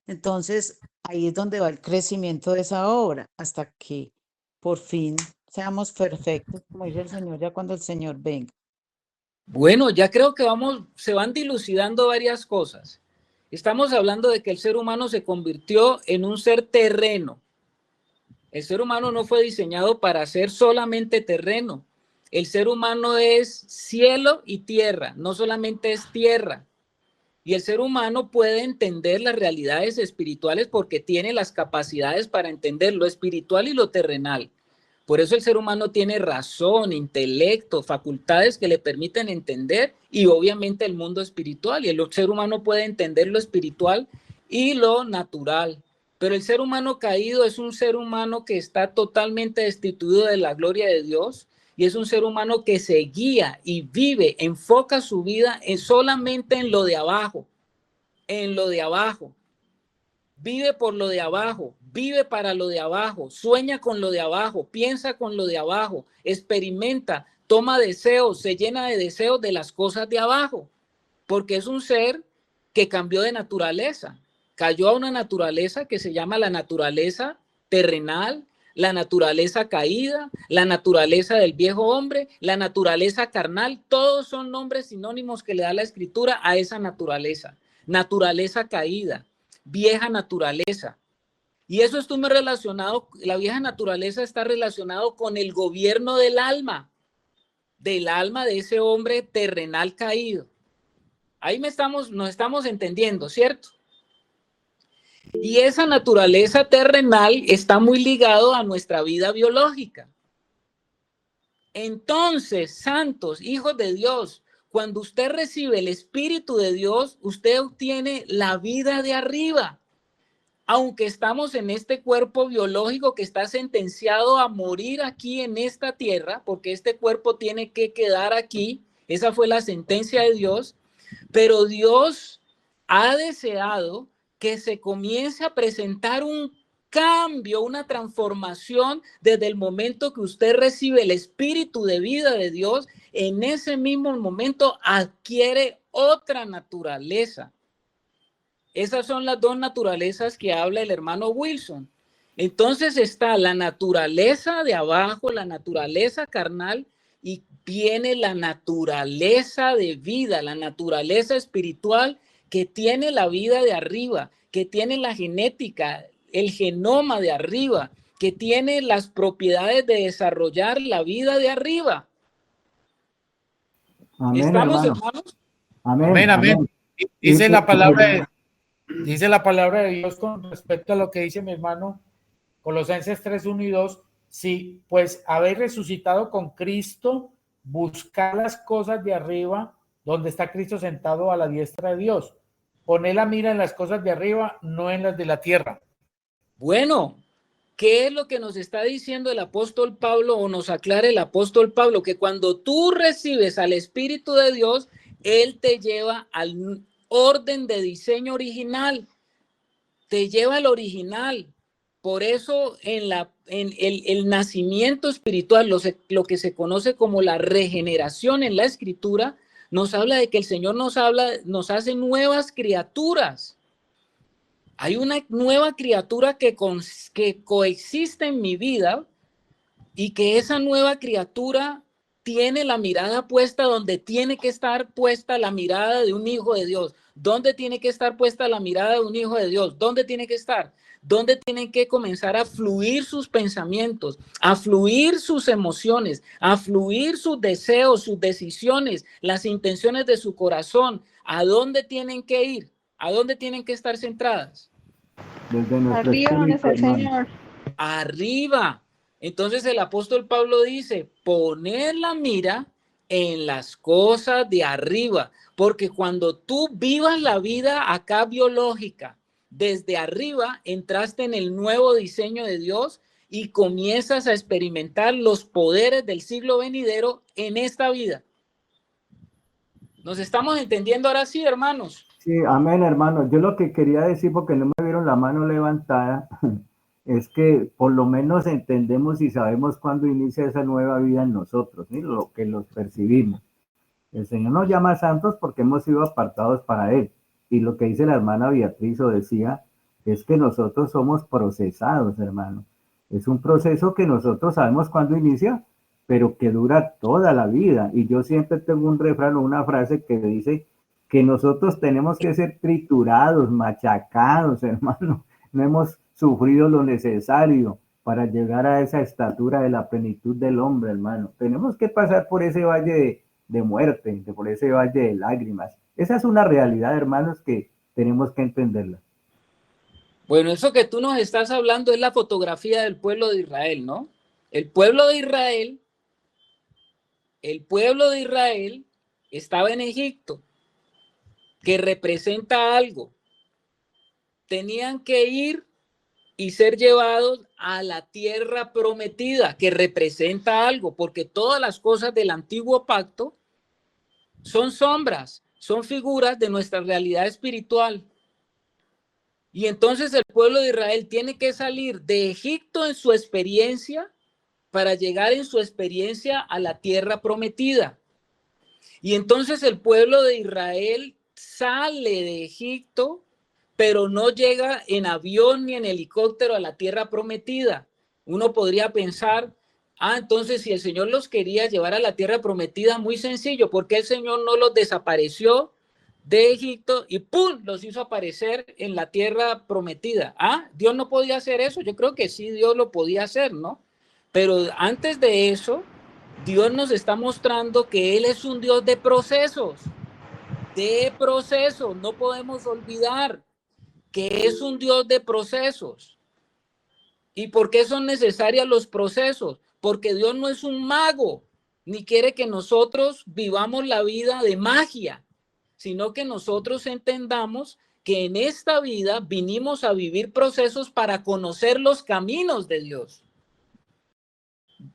Entonces ahí es donde va el crecimiento de esa obra, hasta que por fin seamos perfectos, como dice el Señor, ya cuando el Señor venga. Bueno, ya creo que se van dilucidando varias cosas. Estamos hablando de que el ser humano se convirtió en un ser terreno. El ser humano no fue diseñado para ser solamente terreno. El ser humano es cielo y tierra, no solamente es tierra. Y el ser humano puede entender las realidades espirituales porque tiene las capacidades para entender lo espiritual y lo terrenal. Por eso el ser humano tiene razón, intelecto, facultades que le permiten entender y obviamente el mundo espiritual. Y el ser humano puede entender lo espiritual y lo natural. Pero el ser humano caído es un ser humano que está totalmente destituido de la gloria de Dios y es un ser humano que se guía y vive, enfoca su vida solamente en lo de abajo, en lo de abajo. Vive por lo de abajo, vive para lo de abajo, sueña con lo de abajo, piensa con lo de abajo, experimenta, toma deseos, se llena de deseos de las cosas de abajo, porque es un ser que cambió de naturaleza, cayó a una naturaleza que se llama la naturaleza terrenal, la naturaleza caída, la naturaleza del viejo hombre, la naturaleza carnal, todos son nombres sinónimos que le da la escritura a esa naturaleza, naturaleza caída. Vieja naturaleza. Y eso estuvo relacionado, la vieja naturaleza está relacionado con el gobierno del alma de ese hombre terrenal caído. Ahí nos estamos entendiendo, ¿cierto? Y esa naturaleza terrenal está muy ligado a nuestra vida biológica. Entonces, santos, hijos de Dios, cuando usted recibe el Espíritu de Dios, usted obtiene la vida de arriba. Aunque estamos en este cuerpo biológico que está sentenciado a morir aquí en esta tierra, porque este cuerpo tiene que quedar aquí, esa fue la sentencia de Dios, pero Dios ha deseado que se comience a presentar un cambio, una transformación desde el momento que usted recibe el espíritu de vida de Dios. En ese mismo momento adquiere otra naturaleza. Esas son las dos naturalezas que habla el hermano Wilson. Entonces está la naturaleza de abajo, la naturaleza carnal, y viene la naturaleza de vida, la naturaleza espiritual que tiene la vida de arriba, que tiene la genética, el genoma de arriba, que tiene las propiedades de desarrollar la vida de arriba. Amén, ¿Estamos, hermano. hermanos? Amén, Amén, amén. amén. Dice la palabra de... Dice la palabra de Dios con respecto a lo que dice mi hermano Colosenses 3, 1 y 2. Sí, pues habéis resucitado con Cristo, buscar las cosas de arriba, donde está Cristo sentado a la diestra de Dios. Poné la mira en las cosas de arriba, no en las de la tierra. Bueno, ¿qué es lo que nos está diciendo el apóstol Pablo o nos aclara el apóstol Pablo? Que cuando tú recibes al Espíritu de Dios, Él te lleva al orden de diseño original, te lleva al original. Por eso en el nacimiento espiritual, lo que se conoce como la regeneración en la Escritura, nos habla de que el Señor nos hace nuevas criaturas. Hay una nueva criatura que coexiste en mi vida y que esa nueva criatura tiene la mirada puesta donde tiene que estar puesta la mirada de un hijo de Dios. ¿Dónde tiene que estar puesta la mirada de un hijo de Dios? ¿Dónde tiene que estar? ¿Dónde tienen que comenzar a fluir sus pensamientos, a fluir sus emociones, a fluir sus deseos, sus decisiones, las intenciones de su corazón? ¿A dónde tienen que ir? ¿A dónde tienen que estar centradas? Desde nuestro Arriba donde espíritu, está el hermano. Señor. Arriba. Entonces el apóstol Pablo dice, poner la mira en las cosas de arriba, porque cuando tú vivas la vida acá biológica, desde arriba entraste en el nuevo diseño de Dios y comienzas a experimentar los poderes del siglo venidero en esta vida. ¿Nos estamos entendiendo ahora sí, hermanos? Sí, amén, hermano. Yo lo que quería decir, porque no me vieron la mano levantada, es que por lo menos entendemos y sabemos cuándo inicia esa nueva vida en nosotros, ¿sí? Lo que los percibimos. El Señor nos llama santos porque hemos sido apartados para Él. Y lo que dice la hermana Beatriz o decía, es que nosotros somos procesados, hermano. Es un proceso que nosotros sabemos cuándo inicia, pero que dura toda la vida. Y yo siempre tengo un refrán o una frase que dice que nosotros tenemos que ser triturados, machacados, hermano. No hemos sufrido lo necesario para llegar a esa estatura de la plenitud del hombre, hermano. Tenemos que pasar por ese valle de muerte, por ese valle de lágrimas. Esa es una realidad, hermanos, que tenemos que entenderla. Bueno, eso que tú nos estás hablando es la fotografía del pueblo de Israel, ¿no? El pueblo de Israel estaba en Egipto, que representa algo. Tenían que ir y ser llevados a la tierra prometida, que representa algo, porque todas las cosas del antiguo pacto son sombras, son figuras de nuestra realidad espiritual. Y entonces el pueblo de Israel tiene que salir de Egipto en su experiencia para llegar en su experiencia a la tierra prometida. Y entonces el pueblo de Israel sale de Egipto, pero no llega en avión ni en helicóptero a la tierra prometida. Uno podría pensar, entonces si el Señor los quería llevar a la tierra prometida, muy sencillo, ¿por qué el Señor no los desapareció de Egipto y ¡pum! Los hizo aparecer en la tierra prometida? ¿Dios no podía hacer eso? Yo creo que sí, Dios lo podía hacer, ¿no? Pero antes de eso, Dios nos está mostrando que Él es un Dios de procesos. No podemos olvidar que es un Dios de procesos. ¿Y por qué son necesarios los procesos? Porque Dios no es un mago, ni quiere que nosotros vivamos la vida de magia, sino que nosotros entendamos que en esta vida vinimos a vivir procesos para conocer los caminos de Dios,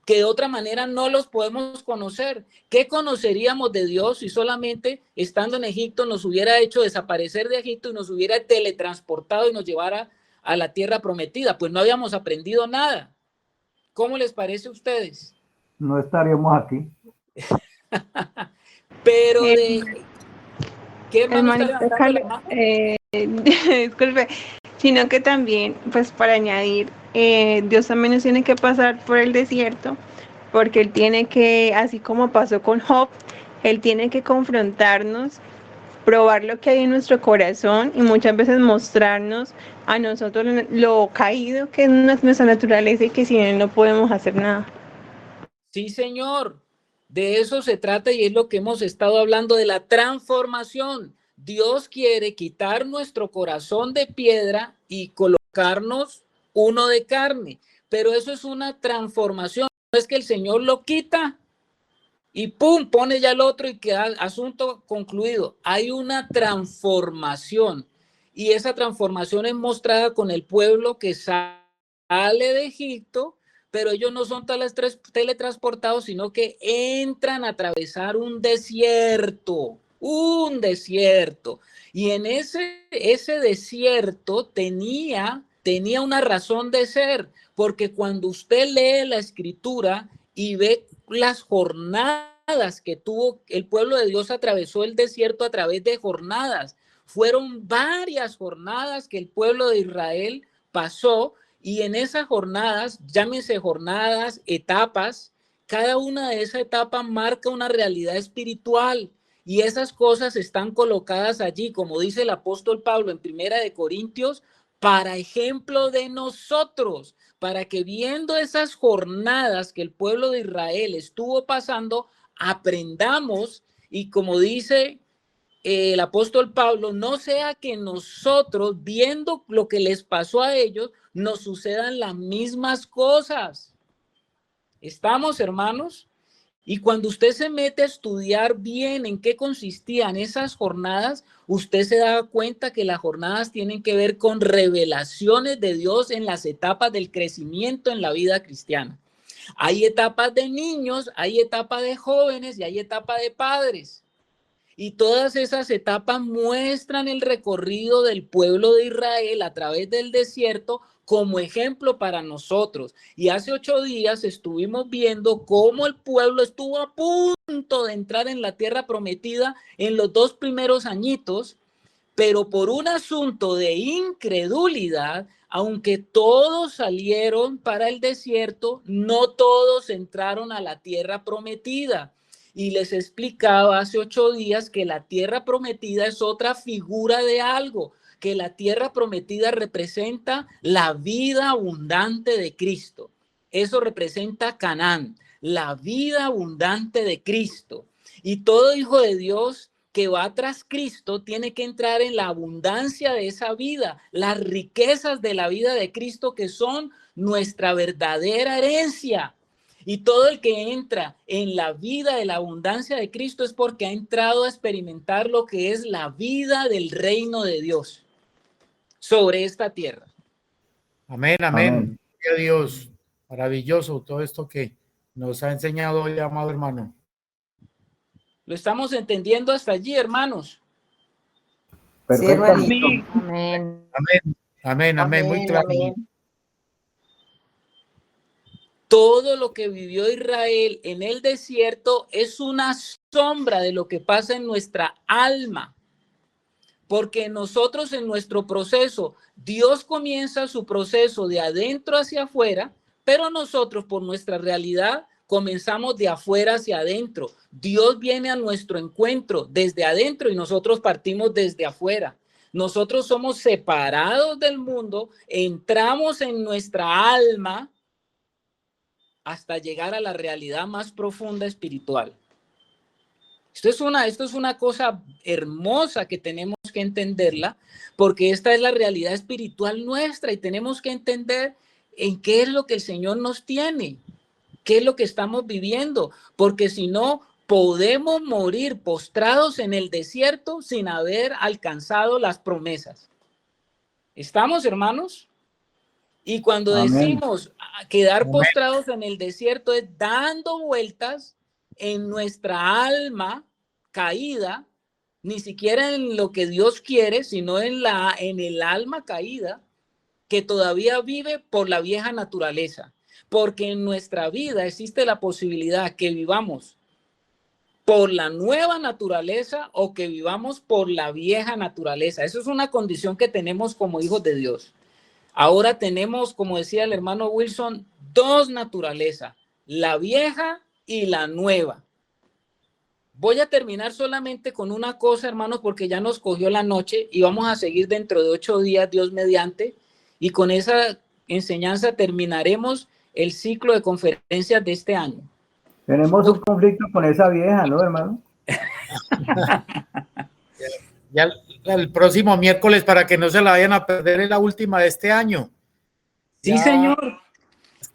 que de otra manera no los podemos conocer. ¿Qué conoceríamos de Dios si solamente estando en Egipto nos hubiera hecho desaparecer de Egipto y nos hubiera teletransportado y nos llevara a la tierra prometida? Pues no habíamos aprendido nada. ¿Cómo les parece a ustedes? No estaríamos aquí. Pero ¿qué hermano está Hermanito levantando la mano? Disculpe, sino que también, pues para añadir, Dios también nos tiene que pasar por el desierto, porque Él tiene que, así como pasó con Job, Él tiene que confrontarnos, probar lo que hay en nuestro corazón y muchas veces mostrarnos a nosotros lo caído que es nuestra naturaleza y que sin Él no podemos hacer nada. Sí, señor. De eso se trata y es lo que hemos estado hablando de la transformación. Dios quiere quitar nuestro corazón de piedra y colocarnos uno de carne, pero eso es una transformación. No es que el Señor lo quita, y pum, pone ya el otro y queda asunto concluido. Hay una transformación y esa transformación es mostrada con el pueblo que sale de Egipto, pero ellos no son teletransportados, sino que entran a atravesar un desierto. Y en ese desierto tenía una razón de ser, porque cuando usted lee la escritura y ve las jornadas que tuvo el pueblo de Dios, atravesó el desierto a través de jornadas. Fueron varias jornadas que el pueblo de Israel pasó, y en esas jornadas, llámense jornadas, etapas, cada una de esas etapas marca una realidad espiritual. Y esas cosas están colocadas allí, como dice el apóstol Pablo en 1 de Corintios, para ejemplo de nosotros, para que viendo esas jornadas que el pueblo de Israel estuvo pasando, aprendamos, y como dice el apóstol Pablo, no sea que nosotros, viendo lo que les pasó a ellos, nos sucedan las mismas cosas. ¿Estamos, hermanos? Y cuando usted se mete a estudiar bien en qué consistían esas jornadas, usted se da cuenta que las jornadas tienen que ver con revelaciones de Dios en las etapas del crecimiento en la vida cristiana. Hay etapas de niños, hay etapas de jóvenes y hay etapas de padres. Y todas esas etapas muestran el recorrido del pueblo de Israel a través del desierto como ejemplo para nosotros. Y hace 8 días estuvimos viendo cómo el pueblo estuvo a punto de entrar en la tierra prometida en los 2 primeros añitos, pero por un asunto de incredulidad, aunque todos salieron para el desierto, no todos entraron a la tierra prometida. Y les explicaba hace 8 días que la tierra prometida es otra figura de algo, que la tierra prometida representa la vida abundante de Cristo. Eso representa Canaán, la vida abundante de Cristo. Y todo hijo de Dios que va tras Cristo tiene que entrar en la abundancia de esa vida, las riquezas de la vida de Cristo, que son nuestra verdadera herencia. Y todo el que entra en la vida de la abundancia de Cristo es porque ha entrado a experimentar lo que es la vida del reino de Dios sobre esta tierra. Amén, amén. Gloria a Dios. Maravilloso todo esto que nos ha enseñado hoy, amado hermano. ¿Lo estamos entendiendo hasta allí, hermanos? Sí, hermanito. Amén. Amén, amén, amén, muy claro. Amén. Todo lo que vivió Israel en el desierto es una sombra de lo que pasa en nuestra alma. Porque nosotros en nuestro proceso, Dios comienza su proceso de adentro hacia afuera, pero nosotros por nuestra realidad comenzamos de afuera hacia adentro. Dios viene a nuestro encuentro desde adentro y nosotros partimos desde afuera. Nosotros somos separados del mundo, entramos en nuestra alma hasta llegar a la realidad más profunda espiritual. Esto es una cosa hermosa que tenemos que entenderla, porque esta es la realidad espiritual nuestra y tenemos que entender en qué es lo que el Señor nos tiene, qué es lo que estamos viviendo, porque si no, podemos morir postrados en el desierto sin haber alcanzado las promesas. ¿Estamos, hermanos? Y cuando decimos quedar postrados en el desierto es dando vueltas en nuestra alma caída, ni siquiera en lo que Dios quiere, sino en el alma caída que todavía vive por la vieja naturaleza. Porque en nuestra vida existe la posibilidad que vivamos por la nueva naturaleza o que vivamos por la vieja naturaleza. Eso es una condición que tenemos como hijos de Dios. Ahora tenemos, como decía el hermano Wilson, 2 naturalezas, la vieja y la nueva. Voy a terminar solamente con una cosa, hermanos, porque ya nos cogió la noche y vamos a seguir dentro de 8 días, Dios mediante, y con esa enseñanza terminaremos el ciclo de conferencias de este año. Tenemos un conflicto con esa vieja, ¿no, hermano? Ya el próximo miércoles, para que no se la vayan a perder, es la última de este año. Sí, ya señor.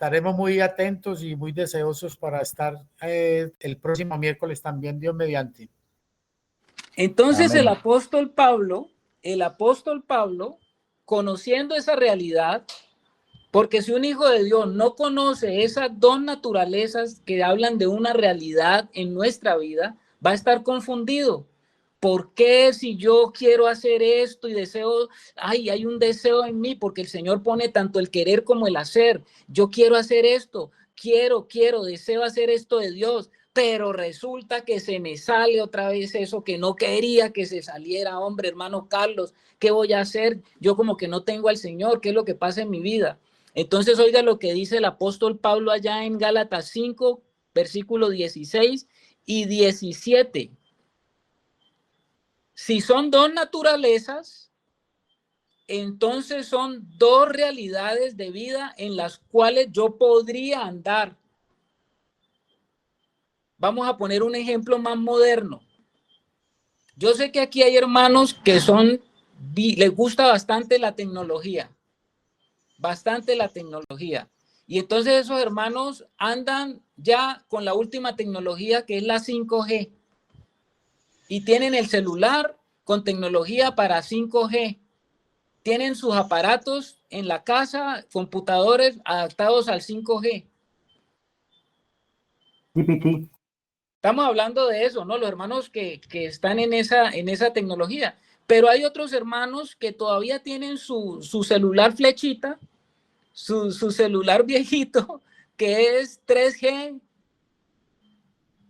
estaremos muy atentos y muy deseosos para estar el próximo miércoles también, Dios mediante. Entonces Amén. el apóstol Pablo, conociendo esa realidad, porque si un hijo de Dios no conoce esas dos naturalezas que hablan de una realidad en nuestra vida, va a estar confundido. ¿Por qué si yo quiero hacer esto y deseo, hay un deseo en mí? Porque el Señor pone tanto el querer como el hacer. Yo quiero hacer esto, quiero, deseo hacer esto de Dios, pero resulta que se me sale otra vez eso que no quería que se saliera. Hombre, hermano Carlos, ¿qué voy a hacer? Yo como que no tengo al Señor, ¿qué es lo que pasa en mi vida? Entonces, oiga lo que dice el apóstol Pablo allá en Gálatas 5, versículo 16 y 17. Si son dos naturalezas, entonces son dos realidades de vida en las cuales yo podría andar. Vamos a poner un ejemplo más moderno. Yo sé que aquí hay hermanos que les gusta bastante la tecnología. Y entonces esos hermanos andan ya con la última tecnología, que es la 5G. Y tienen el celular con tecnología para 5G. Tienen sus aparatos en la casa, computadores adaptados al 5G. GPT. Estamos hablando de eso, ¿no? Los hermanos que están en esa tecnología. Pero hay otros hermanos que todavía tienen su celular flechita, su celular viejito, que es 3G,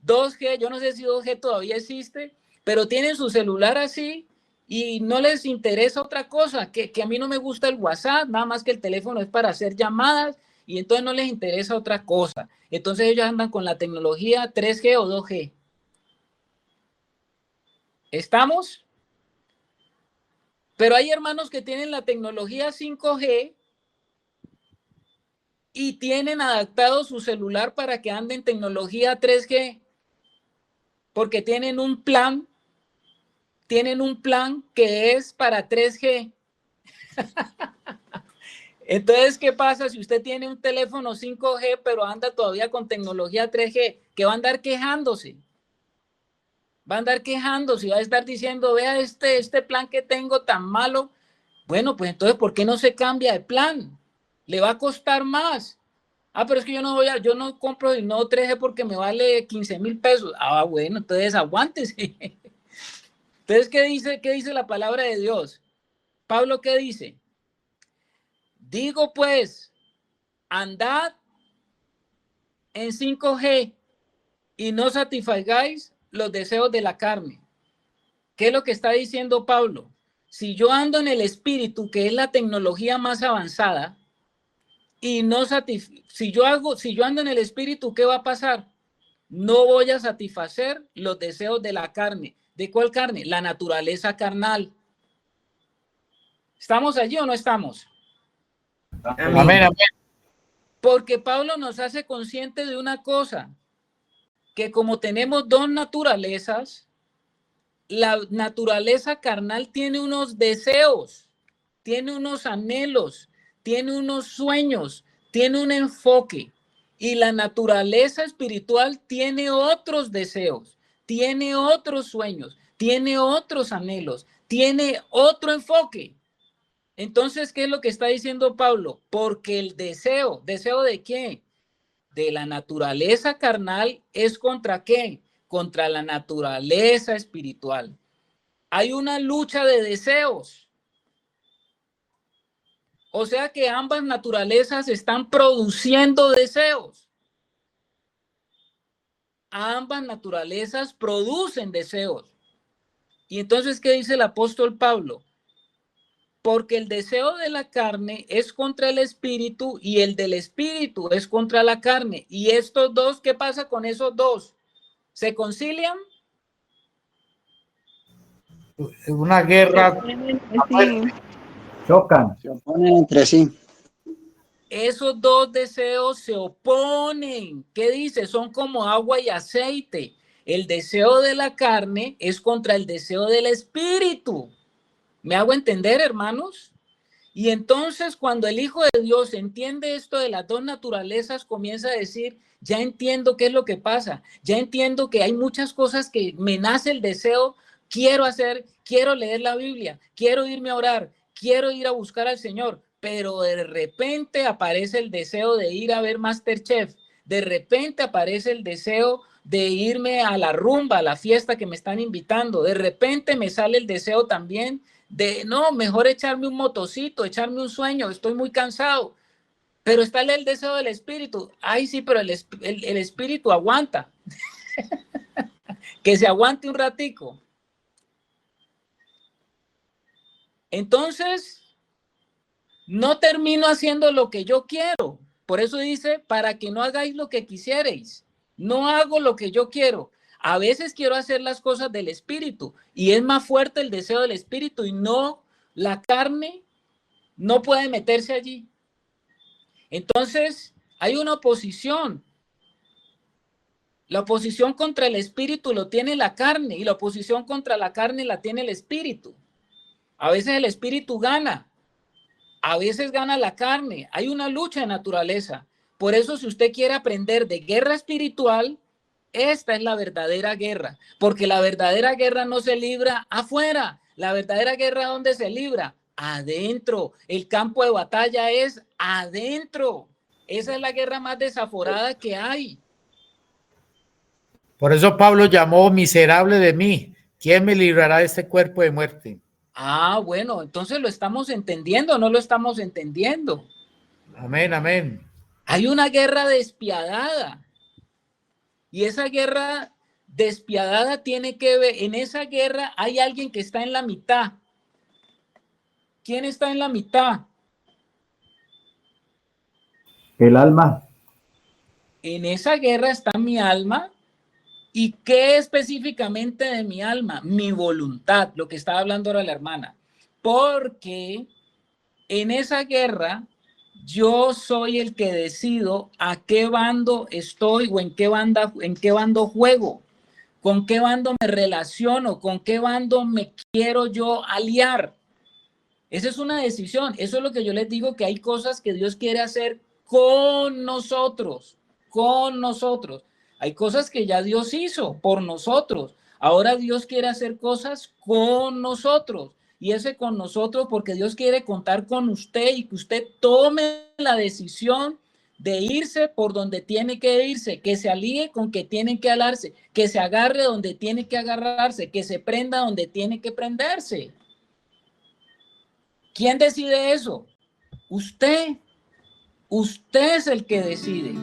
2G, yo no sé si 2G todavía existe, pero tienen su celular así y no les interesa otra cosa, que a mí no me gusta el WhatsApp, nada más que el teléfono es para hacer llamadas y entonces no les interesa otra cosa. Entonces ellos andan con la tecnología 3G o 2G. ¿Estamos? Pero hay hermanos que tienen la tecnología 5G y tienen adaptado su celular para que ande en tecnología 3G, porque tienen un plan que es para 3G. Entonces, ¿qué pasa si usted tiene un teléfono 5G pero anda todavía con tecnología 3G? Que va a andar quejándose. Va a andar quejándose y va a estar diciendo, vea este plan que tengo tan malo. Bueno, pues entonces, ¿por qué no se cambia de plan? Le va a costar más. Pero es que yo no compro el nuevo 3G porque me vale 15,000 pesos. Bueno, entonces aguántese. Entonces, ¿qué dice la palabra de Dios? Pablo, ¿qué dice? Digo pues, andad en 5G y no satisfagáis los deseos de la carne. ¿Qué es lo que está diciendo Pablo? Si yo ando en el espíritu, que es la tecnología más avanzada, y si yo ando en el espíritu, ¿qué va a pasar? No voy a satisfacer los deseos de la carne. ¿De cuál carne? La naturaleza carnal. ¿Estamos allí o no estamos? Amén, amén. Porque Pablo nos hace consciente de una cosa, que como tenemos dos naturalezas, la naturaleza carnal tiene unos deseos, tiene unos anhelos, tiene unos sueños, tiene un enfoque, y la naturaleza espiritual tiene otros deseos, tiene otros sueños, tiene otros anhelos, tiene otro enfoque. Entonces, ¿qué es lo que está diciendo Pablo? Porque el ¿deseo de qué? De la naturaleza carnal es ¿contra qué? Contra la naturaleza espiritual. Hay una lucha de deseos. O sea que ambas naturalezas están produciendo deseos. Ambas naturalezas producen deseos. Y entonces, ¿qué dice el apóstol Pablo? Porque el deseo de la carne es contra el espíritu y el del espíritu es contra la carne. Y estos dos, ¿qué pasa con esos dos? ¿Se concilian? Una guerra. Sí. Chocan. Se oponen entre sí. Esos dos deseos se oponen. ¿Qué dice? Son como agua y aceite. El deseo de la carne es contra el deseo del espíritu. ¿Me hago entender, hermanos? Y entonces cuando el Hijo de Dios entiende esto de las dos naturalezas, comienza a decir, ya entiendo qué es lo que pasa, ya entiendo que hay muchas cosas que me nace el deseo, quiero hacer, quiero leer la Biblia, quiero irme a orar, quiero ir a buscar al Señor, pero de repente aparece el deseo de ir a ver MasterChef, de repente aparece el deseo de irme a la rumba, a la fiesta que me están invitando, de repente me sale el deseo también de, no, mejor echarme un motocito, echarme un sueño, estoy muy cansado, pero está el deseo del espíritu. Ay, sí, pero el espíritu aguanta. Que se aguante un ratico. Entonces, no termino haciendo lo que yo quiero. Por eso dice, para que no hagáis lo que quisierais. No hago lo que yo quiero. A veces quiero hacer las cosas del espíritu y es más fuerte el deseo del espíritu y no, la carne no puede meterse allí. Entonces, hay una oposición. La oposición contra el espíritu lo tiene la carne y la oposición contra la carne la tiene el espíritu. A veces el espíritu gana, a veces gana la carne. Hay una lucha de naturaleza. Por eso, si usted quiere aprender de guerra espiritual, esta es la verdadera guerra, porque la verdadera guerra no se libra afuera. La verdadera guerra, ¿dónde se libra? Adentro. El campo de batalla es adentro. Esa es la guerra más desaforada que hay. Por eso Pablo llamó miserable de mí. ¿Quién me librará de este cuerpo de muerte? Ah, bueno, entonces lo estamos entendiendo, no lo estamos entendiendo. Amén, amén. Hay una guerra despiadada. Y esa guerra despiadada tiene que ver, en esa guerra hay alguien que está en la mitad. ¿Quién está en la mitad? El alma. En esa guerra está mi alma. ¿Y qué específicamente de mi alma? Mi voluntad, lo que estaba hablando ahora la hermana. Porque en esa guerra yo soy el que decido a qué bando estoy o en qué bando juego, con qué bando me relaciono, con qué bando me quiero yo aliar. Esa es una decisión. Eso es lo que yo les digo, que hay cosas que Dios quiere hacer con nosotros, con nosotros. Hay cosas que ya Dios hizo por nosotros. Ahora Dios quiere hacer cosas con nosotros. Y ese con nosotros porque Dios quiere contar con usted y que usted tome la decisión de irse por donde tiene que irse, que se alíe con que tiene que alarse, que se agarre donde tiene que agarrarse, que se prenda donde tiene que prenderse. ¿Quién decide eso? Usted. Usted es el que decide.